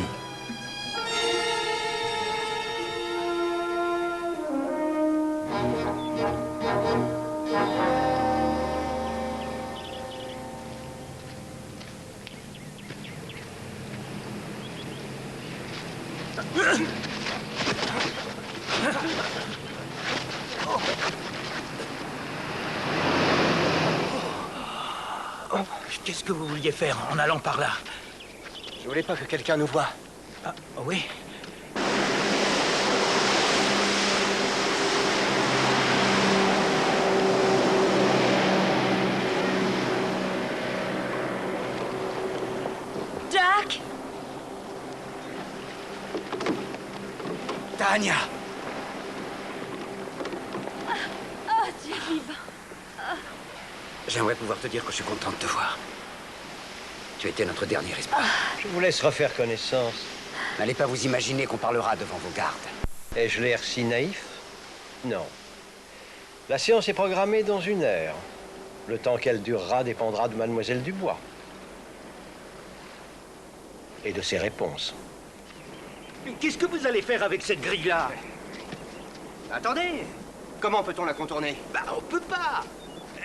Qu'est-ce que vous vouliez faire en allant par là? Je voulais pas que quelqu'un nous voie. Ah, oui. Jack! Tania! Oh, Dieu vivant! J'aimerais pouvoir te dire que je suis content de te voir. Tu étais notre dernier espoir. Je vous laisse refaire connaissance. N'allez pas vous imaginer qu'on parlera devant vos gardes. Ai-je l'air si naïf? Non. La séance est programmée dans 1 heure. Le temps qu'elle durera dépendra de Mademoiselle Dubois. Et de ses réponses. Qu'est-ce que vous allez faire avec cette grille-là? Attendez! Comment peut-on la contourner? Bah, on peut pas!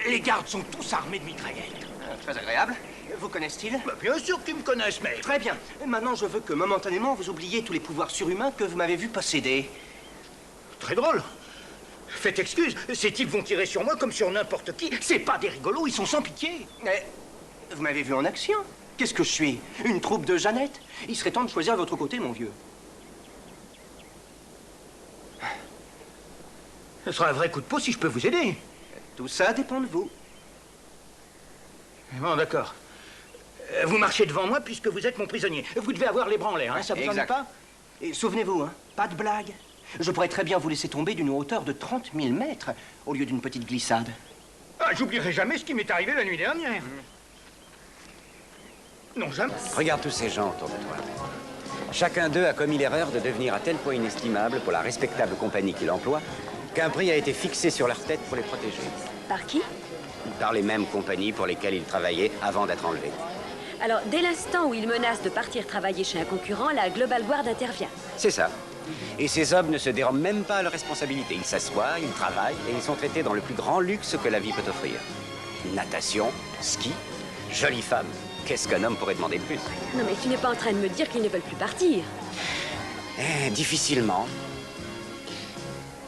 Les gardes sont tous armés de mitraillettes. Très agréable. Vous connaissent-ils? Bah, bien sûr qu'ils me connaissent, mais... Très bien. Maintenant, je veux que momentanément, vous oubliez tous les pouvoirs surhumains que vous m'avez vu posséder. Très drôle. Faites excuse, ces types vont tirer sur moi comme sur n'importe qui. C'est pas des rigolos, ils sont sans pitié. Mais vous m'avez vu en action. Qu'est-ce que je suis? Une troupe de Jeannette? Il serait temps de choisir votre côté, mon vieux. Ce sera un vrai coup de peau si je peux vous aider. Tout ça dépend de vous. Bon, d'accord. Vous marchez devant moi puisque vous êtes mon prisonnier. Vous devez avoir les bras en l'air, hein, ça vous ennuie pas? Et souvenez-vous, hein, pas de blague. Je pourrais très bien vous laisser tomber d'une hauteur de 30 000 mètres au lieu d'une petite glissade. Ah, j'oublierai jamais ce qui m'est arrivé la nuit dernière. Non, jamais. Regarde tous ces gens autour de toi. Chacun d'eux a commis l'erreur de devenir à tel point inestimable pour la respectable compagnie qu'il emploie qu'un prix a été fixé sur leur tête pour les protéger. Par qui? Par les mêmes compagnies pour lesquelles ils travaillaient avant d'être enlevés. Alors, dès l'instant où ils menacent de partir travailler chez un concurrent, la Global Guard intervient. C'est ça. Et ces hommes ne se dérobent même pas à leurs responsabilités. Ils s'assoient, ils travaillent et ils sont traités dans le plus grand luxe que la vie peut offrir. Natation, ski, jolie femme. Qu'est-ce qu'un homme pourrait demander de plus? Non, mais tu n'es pas en train de me dire qu'ils ne veulent plus partir. Difficilement.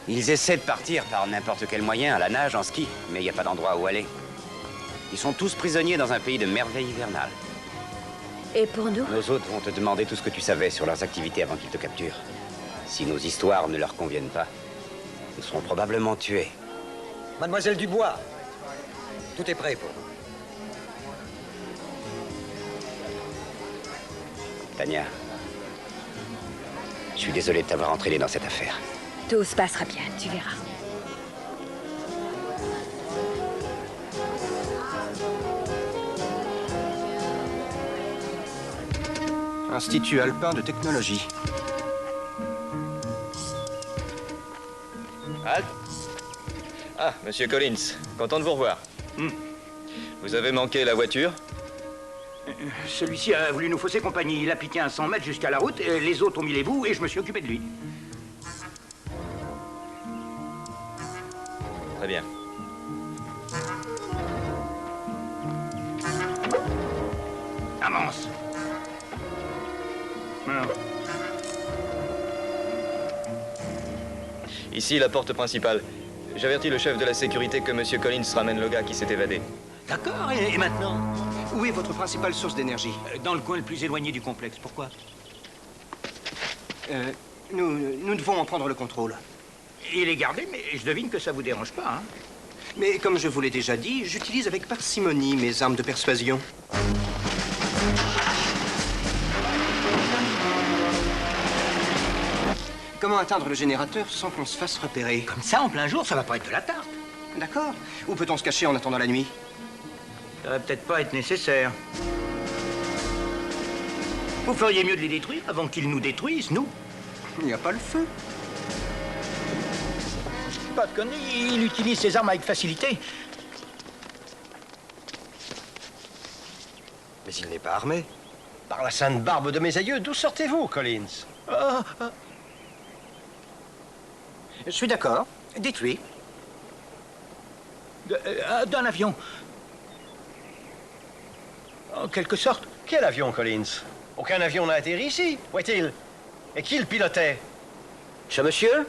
Ils essaient de partir par n'importe quel moyen, à la nage, en ski, mais il n'y a pas d'endroit où aller. Ils sont tous prisonniers dans un pays de merveilles hivernales. Et pour nous? Nos hôtes vont te demander tout ce que tu savais sur leurs activités avant qu'ils te capturent. Si nos histoires ne leur conviennent pas, nous serons probablement tués. Mademoiselle Dubois, tout est prêt pour vous. Tania, je suis désolé de t'avoir entraîné dans cette affaire. Tout se passera bien, tu verras. Institut alpin de technologie. Halt. Ah, monsieur Collins, content de vous revoir. Vous avez manqué la voiture? Celui-ci a voulu nous fausser compagnie. Il a piqué un 100 mètres jusqu'à la route, les autres ont mis les bouts et je me suis occupé de lui. Très bien. Avance. Alors. Ici, la porte principale. J'avertis le chef de la sécurité que monsieur Collins ramène le gars qui s'est évadé. D'accord, et maintenant? Où est votre principale source d'énergie? Dans le coin le plus éloigné du complexe. Pourquoi? Nous devons en prendre le contrôle. Il est gardé, mais je devine que ça vous dérange pas, hein? Mais comme je vous l'ai déjà dit, j'utilise avec parcimonie mes armes de persuasion. Comment atteindre le générateur sans qu'on se fasse repérer? Comme ça, en plein jour, ça va pas être de la tarte. D'accord. Où peut-on se cacher en attendant la nuit? Ça va peut-être pas être nécessaire. Vous feriez mieux de les détruire avant qu'ils nous détruisent, nous. Il n'y a pas le feu. Pas de conneries, il utilise ses armes avec facilité. Mais il n'est pas armé. Par la sainte barbe de mes aïeux, d'où sortez-vous, Collins? Je suis d'accord. Dites-lui. D'un avion. En quelque sorte. Quel avion, Collins? Aucun avion n'a atterri ici. Où est-il? Et qui le pilotait? Ce monsieur?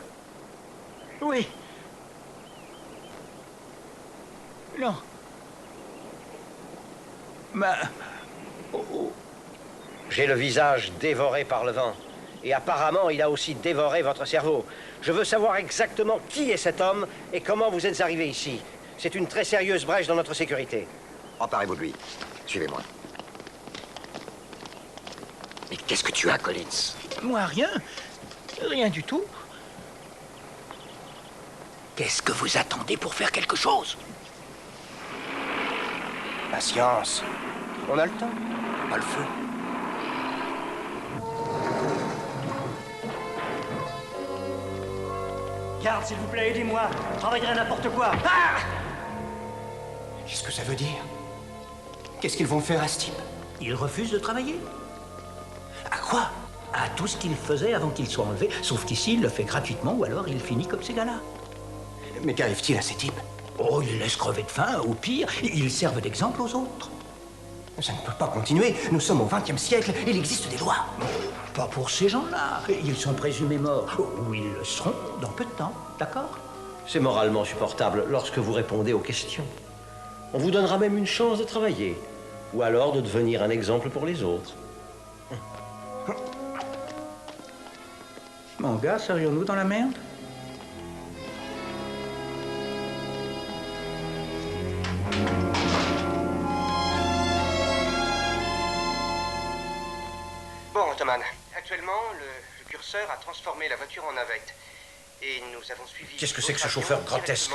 Oui. Non. J'ai le visage dévoré par le vent. Et apparemment, il a aussi dévoré votre cerveau. Je veux savoir exactement qui est cet homme et comment vous êtes arrivé ici. C'est une très sérieuse brèche dans notre sécurité. Emparez-vous de lui. Suivez-moi. Mais qu'est-ce que tu as, Collins? Moi, rien. Rien du tout. Qu'est-ce que vous attendez pour faire quelque chose? Patience. On a le temps. Pas le feu. Garde, s'il vous plaît, aidez-moi. Je travaillerai à n'importe quoi. Ah! Qu'est-ce que ça veut dire? Qu'est-ce qu'ils vont faire à ce type? Il refuse de travailler. À quoi? À tout ce qu'il faisait avant qu'il soit enlevé. Sauf qu'ici, il le fait gratuitement ou alors il finit comme ces gars-là. Mais qu'arrive-t-il à ces types? Oh, ils laissent crever de faim, ou pire, ils servent d'exemple aux autres. Ça ne peut pas continuer. Nous sommes au XXe siècle. Il existe des lois. Pas pour ces gens-là. Ils sont présumés morts. Ou ils le seront dans peu de temps. D'accord? C'est moralement supportable lorsque vous répondez aux questions. On vous donnera même une chance de travailler. Ou alors de devenir un exemple pour les autres. Mon gars, serions-nous dans la merde? Bon, Ottoman, actuellement, le curseur a transformé la voiture en navette. Et nous avons suivi... Qu'est-ce que c'est que ce chauffeur grotesque?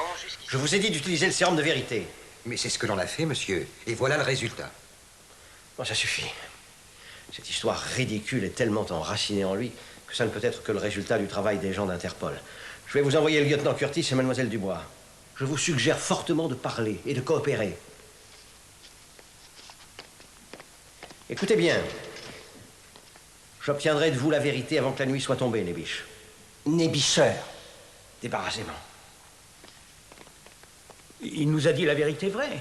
Je vous ai dit d'utiliser le sérum de vérité. Mais c'est ce que l'on a fait, monsieur. Et voilà le résultat. Bon, ça suffit. Cette histoire ridicule est tellement enracinée en lui que ça ne peut être que le résultat du travail des gens d'Interpol. Je vais vous envoyer le lieutenant Curtis et mademoiselle Dubois. Je vous suggère fortement de parler et de coopérer. Écoutez bien. J'obtiendrai de vous la vérité avant que la nuit soit tombée, Nébiche. Nébicheur. Débarrassez-moi. Il nous a dit la vérité vraie.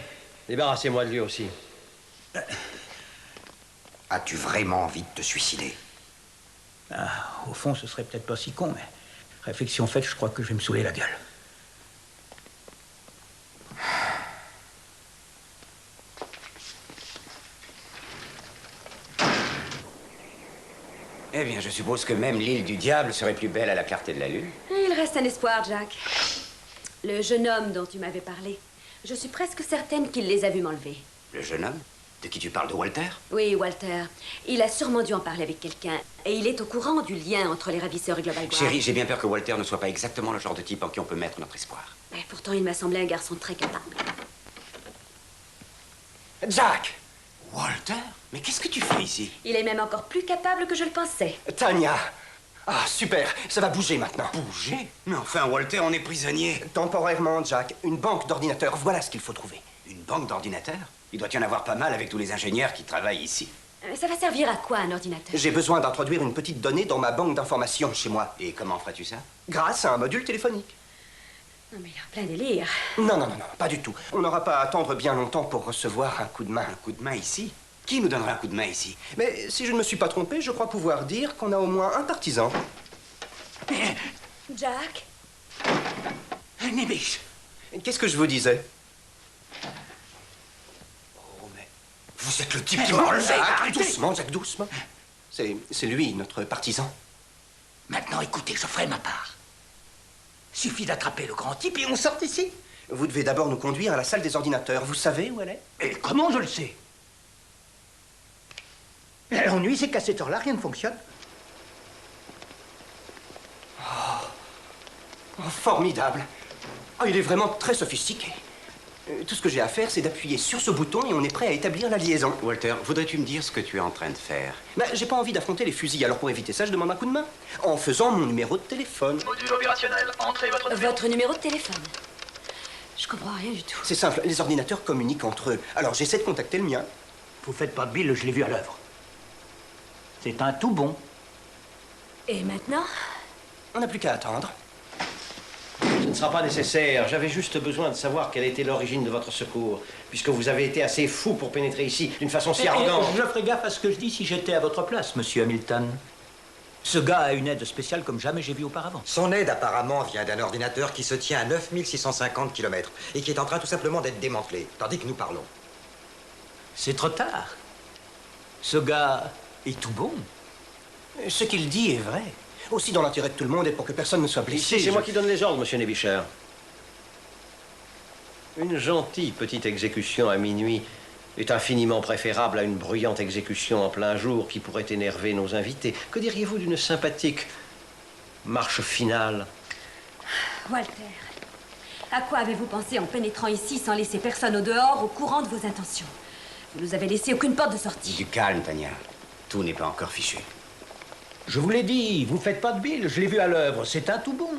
Débarrassez-moi de lui aussi. As-tu vraiment envie de te suicider? Au fond, ce serait peut-être pas si con, mais réflexion faite, je crois que je vais me saouler la gueule. Eh bien, je suppose que même l'île du diable serait plus belle à la clarté de la lune. Il reste un espoir, Jack. Le jeune homme dont tu m'avais parlé. Je suis presque certaine qu'il les a vus m'enlever. Le jeune homme? De qui tu parles, de Walter? Oui, Walter. Il a sûrement dû en parler avec quelqu'un. Et il est au courant du lien entre les ravisseurs et Global Guard. Chérie, j'ai bien peur que Walter ne soit pas exactement le genre de type en qui on peut mettre notre espoir. Mais pourtant, il m'a semblé un garçon très capable. Jack! Walter? Mais qu'est-ce que tu fais ici? Il est même encore plus capable que je le pensais. Tania! Ah, super, ça va bouger maintenant. Bouger? Mais enfin, Walter, on est prisonnier. Temporairement, Jack, une banque d'ordinateurs, voilà ce qu'il faut trouver. Une banque d'ordinateurs? Il doit y en avoir pas mal avec tous les ingénieurs qui travaillent ici. Ça va servir à quoi, un ordinateur? J'ai besoin d'introduire une petite donnée dans ma banque d'informations chez moi. Et comment feras-tu ça? Grâce à un module téléphonique. Non, mais il a plein délire. Non, pas du tout. On n'aura pas à attendre bien longtemps pour recevoir un coup de main. Un coup de main ici? Qui nous donnera un coup de main ici? Mais si je ne me suis pas trompé, je crois pouvoir dire qu'on a au moins un partisan. Jack? Nebish! Qu'est-ce que je vous disais? Oh, mais... Vous êtes le type qui m'a enlevé! Jack, doucement, Jack, doucement. C'est lui, notre partisan. Maintenant, écoutez, je ferai ma part. Suffit d'attraper le grand type et on sort d'ici. Vous devez d'abord nous conduire à la salle des ordinateurs. Vous savez où elle est? Et comment je le sais? L'ennui, c'est qu'à cette heure-là, rien ne fonctionne. Oh, formidable. Oh, il est vraiment très sophistiqué. Tout ce que j'ai à faire, c'est d'appuyer sur ce bouton et on est prêt à établir la liaison. Walter, voudrais-tu me dire ce que tu es en train de faire? J'ai pas envie d'affronter les fusils, alors pour éviter ça, je demande un coup de main. En faisant mon numéro de téléphone. Module opérationnel, entrez votre numéro. Votre numéro de téléphone? Je comprends rien du tout. C'est simple, les ordinateurs communiquent entre eux. Alors j'essaie de contacter le mien. Vous faites pas de bile, je l'ai vu à l'œuvre. C'est un tout bon. Et maintenant? On n'a plus qu'à attendre. Ce ne sera pas nécessaire. J'avais juste besoin de savoir quelle était l'origine de votre secours, puisque vous avez été assez fou pour pénétrer ici d'une façon si arrogante. Je ferai gaffe à ce que je dis si j'étais à votre place, monsieur Hamilton. Ce gars a une aide spéciale comme jamais j'ai vu auparavant. Son aide, apparemment, vient d'un ordinateur qui se tient à 9650 km et qui est en train tout simplement d'être démantelé, tandis que nous parlons. C'est trop tard. Ce gars est tout bon. Ce qu'il dit est vrai. Aussi dans l'intérêt de tout le monde et pour que personne ne soit blessé. Ici, c'est moi qui donne les ordres, monsieur Nebisher. Une gentille petite exécution à minuit est infiniment préférable à une bruyante exécution en plein jour qui pourrait énerver nos invités. Que diriez-vous d'une sympathique marche finale? Walter, à quoi avez-vous pensé en pénétrant ici sans laisser personne au dehors au courant de vos intentions? Vous nous avez laissé aucune porte de sortie. Du calme, Tania. Tout n'est pas encore fichu. Je vous l'ai dit, vous faites pas de bile, je l'ai vu à l'œuvre, c'est un tout bon.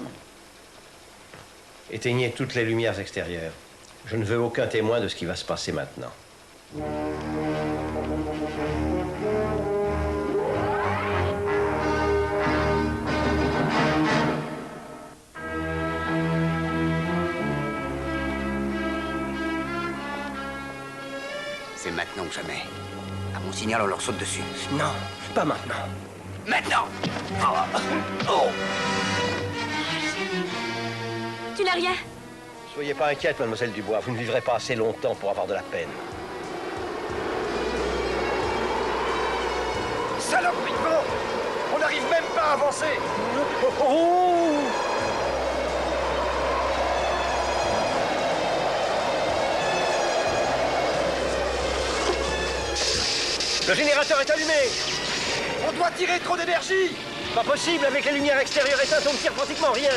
Éteignez toutes les lumières extérieures. Je ne veux aucun témoin de ce qui va se passer maintenant. C'est maintenant ou jamais. À mon signal, on leur saute dessus. Non, pas maintenant. Maintenant! Oh. Tu n'as rien? Soyez pas inquiète, mademoiselle Dubois. Vous ne vivrez pas assez longtemps pour avoir de la peine. Saloperie de vent! On n'arrive même pas à avancer! Oh! Le générateur est allumé! On doit tirer trop d'énergie! Pas possible, avec les lumières extérieures éteintes, on ne tire pratiquement rien.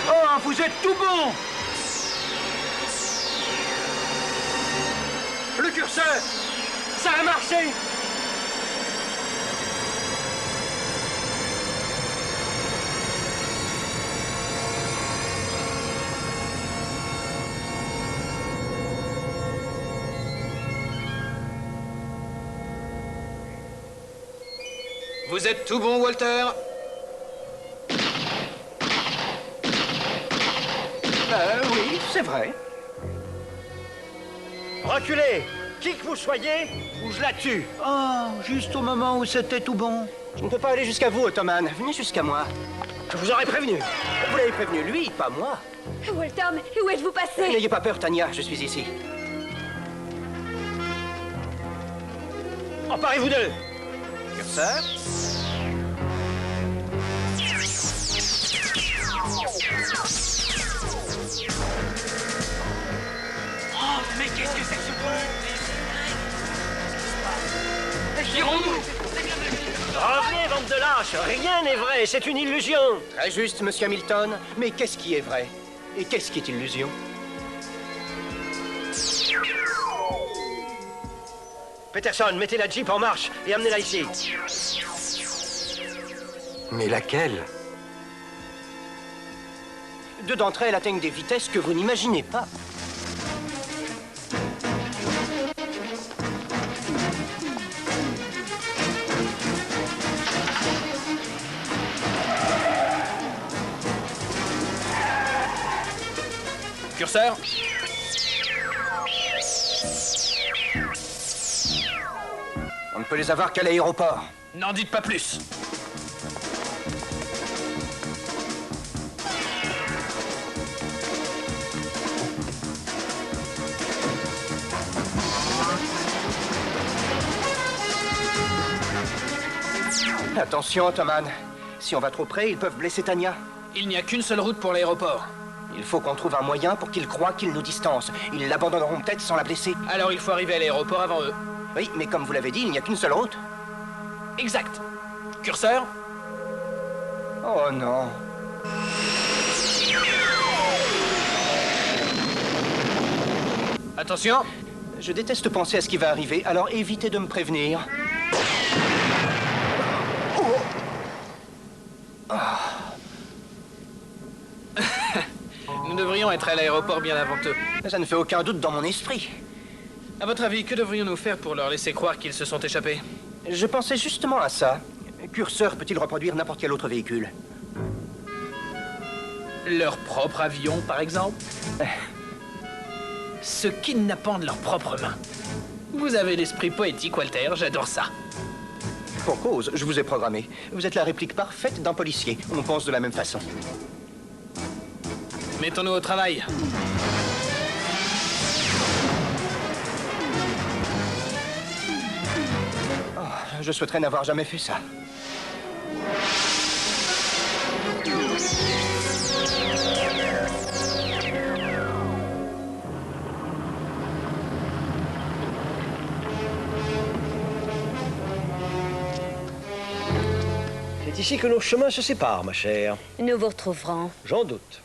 Oh, vous êtes tout bon! Le curseur! Ça a marché! Vous êtes tout bon, Walter? Oui, c'est vrai. Reculez! Qui que vous soyez, ou je la tue! Oh, juste au moment où c'était tout bon. Je ne peux pas aller jusqu'à vous, Ottoman. Venez jusqu'à moi. Je vous aurais prévenu. Vous l'avez prévenu, lui, pas moi. Walter, mais où êtes-vous passé? N'ayez pas peur, Tania, je suis ici. Emparez-vous d'eux! Curseur. Oh, mais qu'est-ce que c'est que ce truc? Girons-nous! Revenez, bande de lâches! Rien n'est vrai, c'est une illusion! Très juste, monsieur Hamilton. Mais qu'est-ce qui est vrai? Et qu'est-ce qui est illusion? Peterson, mettez la Jeep en marche et amenez-la ici. Mais laquelle? Deux d'entre elles atteignent des vitesses que vous n'imaginez pas. Curseur? On ne peut les avoir qu'à l'aéroport. N'en dites pas plus. Attention, Ottoman. Si on va trop près, ils peuvent blesser Tania. Il n'y a qu'une seule route pour l'aéroport. Il faut qu'on trouve un moyen pour qu'ils croient qu'ils nous distancent. Ils l'abandonneront peut-être sans la blesser. Alors il faut arriver à l'aéroport avant eux. Oui, mais comme vous l'avez dit, il n'y a qu'une seule route. Exact. Curseur? Oh non. Attention. Je déteste penser à ce qui va arriver, alors évitez de me prévenir. Nous devrions être à l'aéroport bien avant eux. Ça ne fait aucun doute dans mon esprit. À votre avis, que devrions-nous faire pour leur laisser croire qu'ils se sont échappés? Je pensais justement à ça. Curseur peut-il reproduire n'importe quel autre véhicule? Leur propre avion, par exemple? Se kidnappant de leurs propres mains. Vous avez l'esprit poétique, Walter, j'adore ça. Pour cause, je vous ai programmé. Vous êtes la réplique parfaite d'un policier. On pense de la même façon. Mettons-nous au travail. Oh, je souhaiterais n'avoir jamais fait ça. C'est ici que nos chemins se séparent, ma chère. Nous vous retrouverons. J'en doute.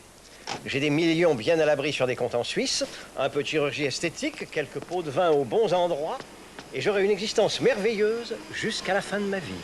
J'ai des millions bien à l'abri sur des comptes en Suisse, un peu de chirurgie esthétique, quelques pots de vin aux bons endroits, et j'aurai une existence merveilleuse jusqu'à la fin de ma vie.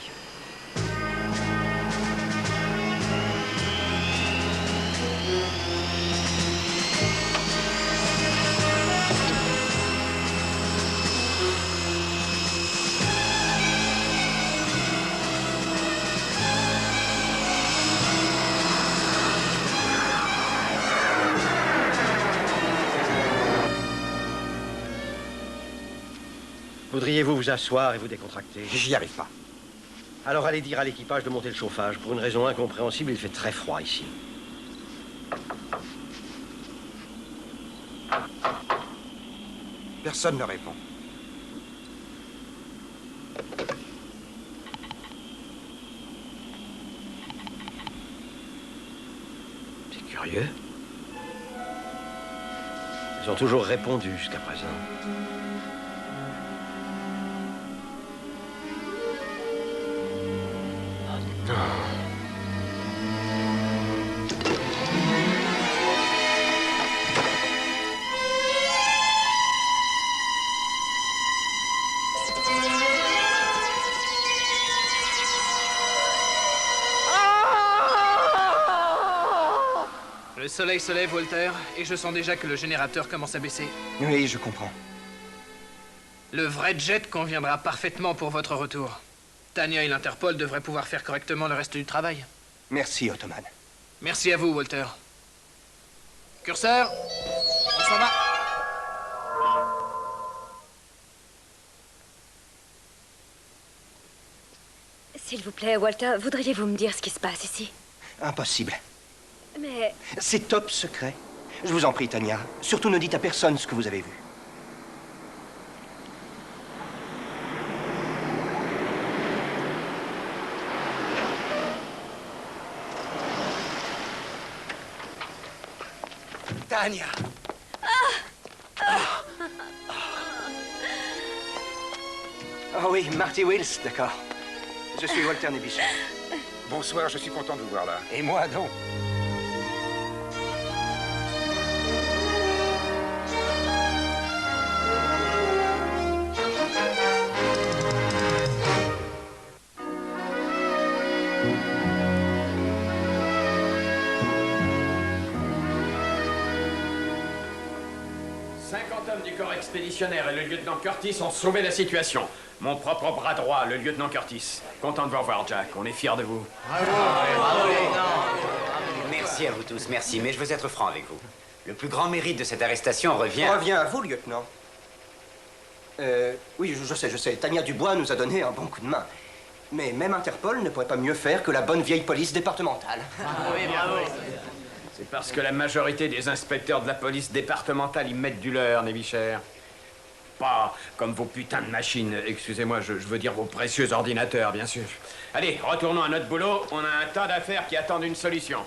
Voudriez-vous vous asseoir et vous décontracter? J'y arrive pas. Alors allez dire à l'équipage de monter le chauffage. Pour une raison incompréhensible, il fait très froid ici. Personne ne répond. C'est curieux. Ils ont toujours répondu jusqu'à présent. Le soleil se lève, Walter, et je sens déjà que le générateur commence à baisser. Oui, je comprends. Le vrai jet conviendra parfaitement pour votre retour. Tania et l'Interpol devraient pouvoir faire correctement le reste du travail. Merci, Ottoman. Merci à vous, Walter. Curseur, on s'en va. S'il vous plaît, Walter, voudriez-vous me dire ce qui se passe ici? Impossible. Mais... C'est top secret. Je vous en prie, Tania. Surtout ne dites à personne ce que vous avez vu. Tania. Oh oui, Marty Wills, d'accord. Je suis Walter Nebichon. Bonsoir, je suis content de vous voir là. Et moi, donc. 50 hommes du corps expéditionnaire et le lieutenant Curtis ont sauvé la situation. Mon propre bras droit, le lieutenant Curtis. Content de vous revoir, Jack. On est fiers de vous. Merci à vous tous, merci. Mais je veux être franc avec vous. Le plus grand mérite de cette arrestation revient à vous, lieutenant. Oui, je sais. Tania Dubois nous a donné un bon coup de main. Mais même Interpol ne pourrait pas mieux faire que la bonne vieille police départementale. C'est parce que la majorité des inspecteurs de la police départementale y mettent du leur, Névichère. Pas comme vos putains de machines. Excusez-moi, je veux dire vos précieux ordinateurs, bien sûr. Allez, retournons à notre boulot. On a un tas d'affaires qui attendent une solution.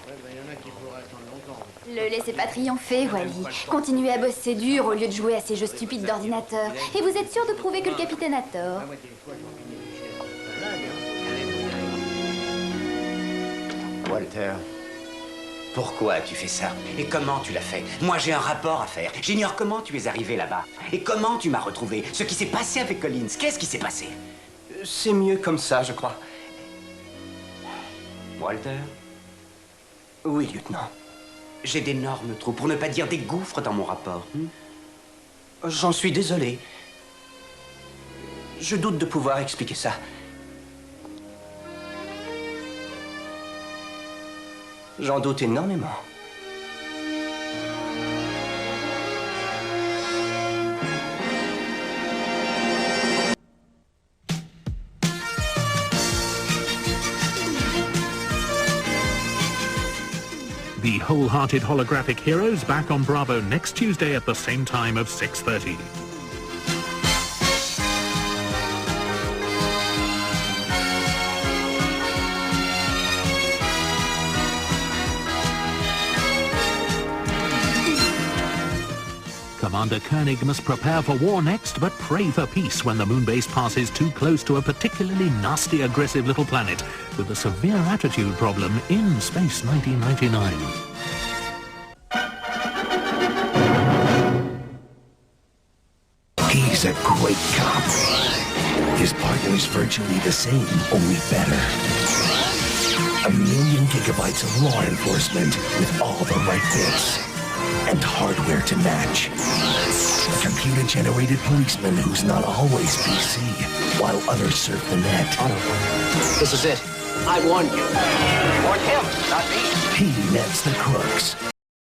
Le laissez pas triompher, Wally. Continuez à bosser dur au lieu de jouer à ces jeux stupides d'ordinateur. Et vous êtes sûr de prouver que le capitaine a tort. Walter, pourquoi tu fais ça? Et comment tu l'as fait? Moi, j'ai un rapport à faire. J'ignore comment tu es arrivé là-bas. Et comment tu m'as retrouvé. Ce qui s'est passé avec Collins. Qu'est-ce qui s'est passé? C'est mieux comme ça, je crois. Walter? Oui, lieutenant. J'ai d'énormes trous, pour ne pas dire des gouffres dans mon rapport. J'en suis désolé. Je doute de pouvoir expliquer ça. J'en doute énormément. The Wholehearted Holographic Heroes back on Bravo next Tuesday at the same time of 6:30. Commander Koenig must prepare for war next, but pray for peace when the moon base passes too close to a particularly nasty, aggressive little planet with a severe attitude problem in Space 1999. He's a great cop. His partner's virtually the same, only better. 1 million gigabytes of law enforcement with all the right bits. And hardware to match. A computer-generated policeman who's not always PC, while others surf the net. Otto, this is it. I warned you. You warned him, not me. He nets the crooks.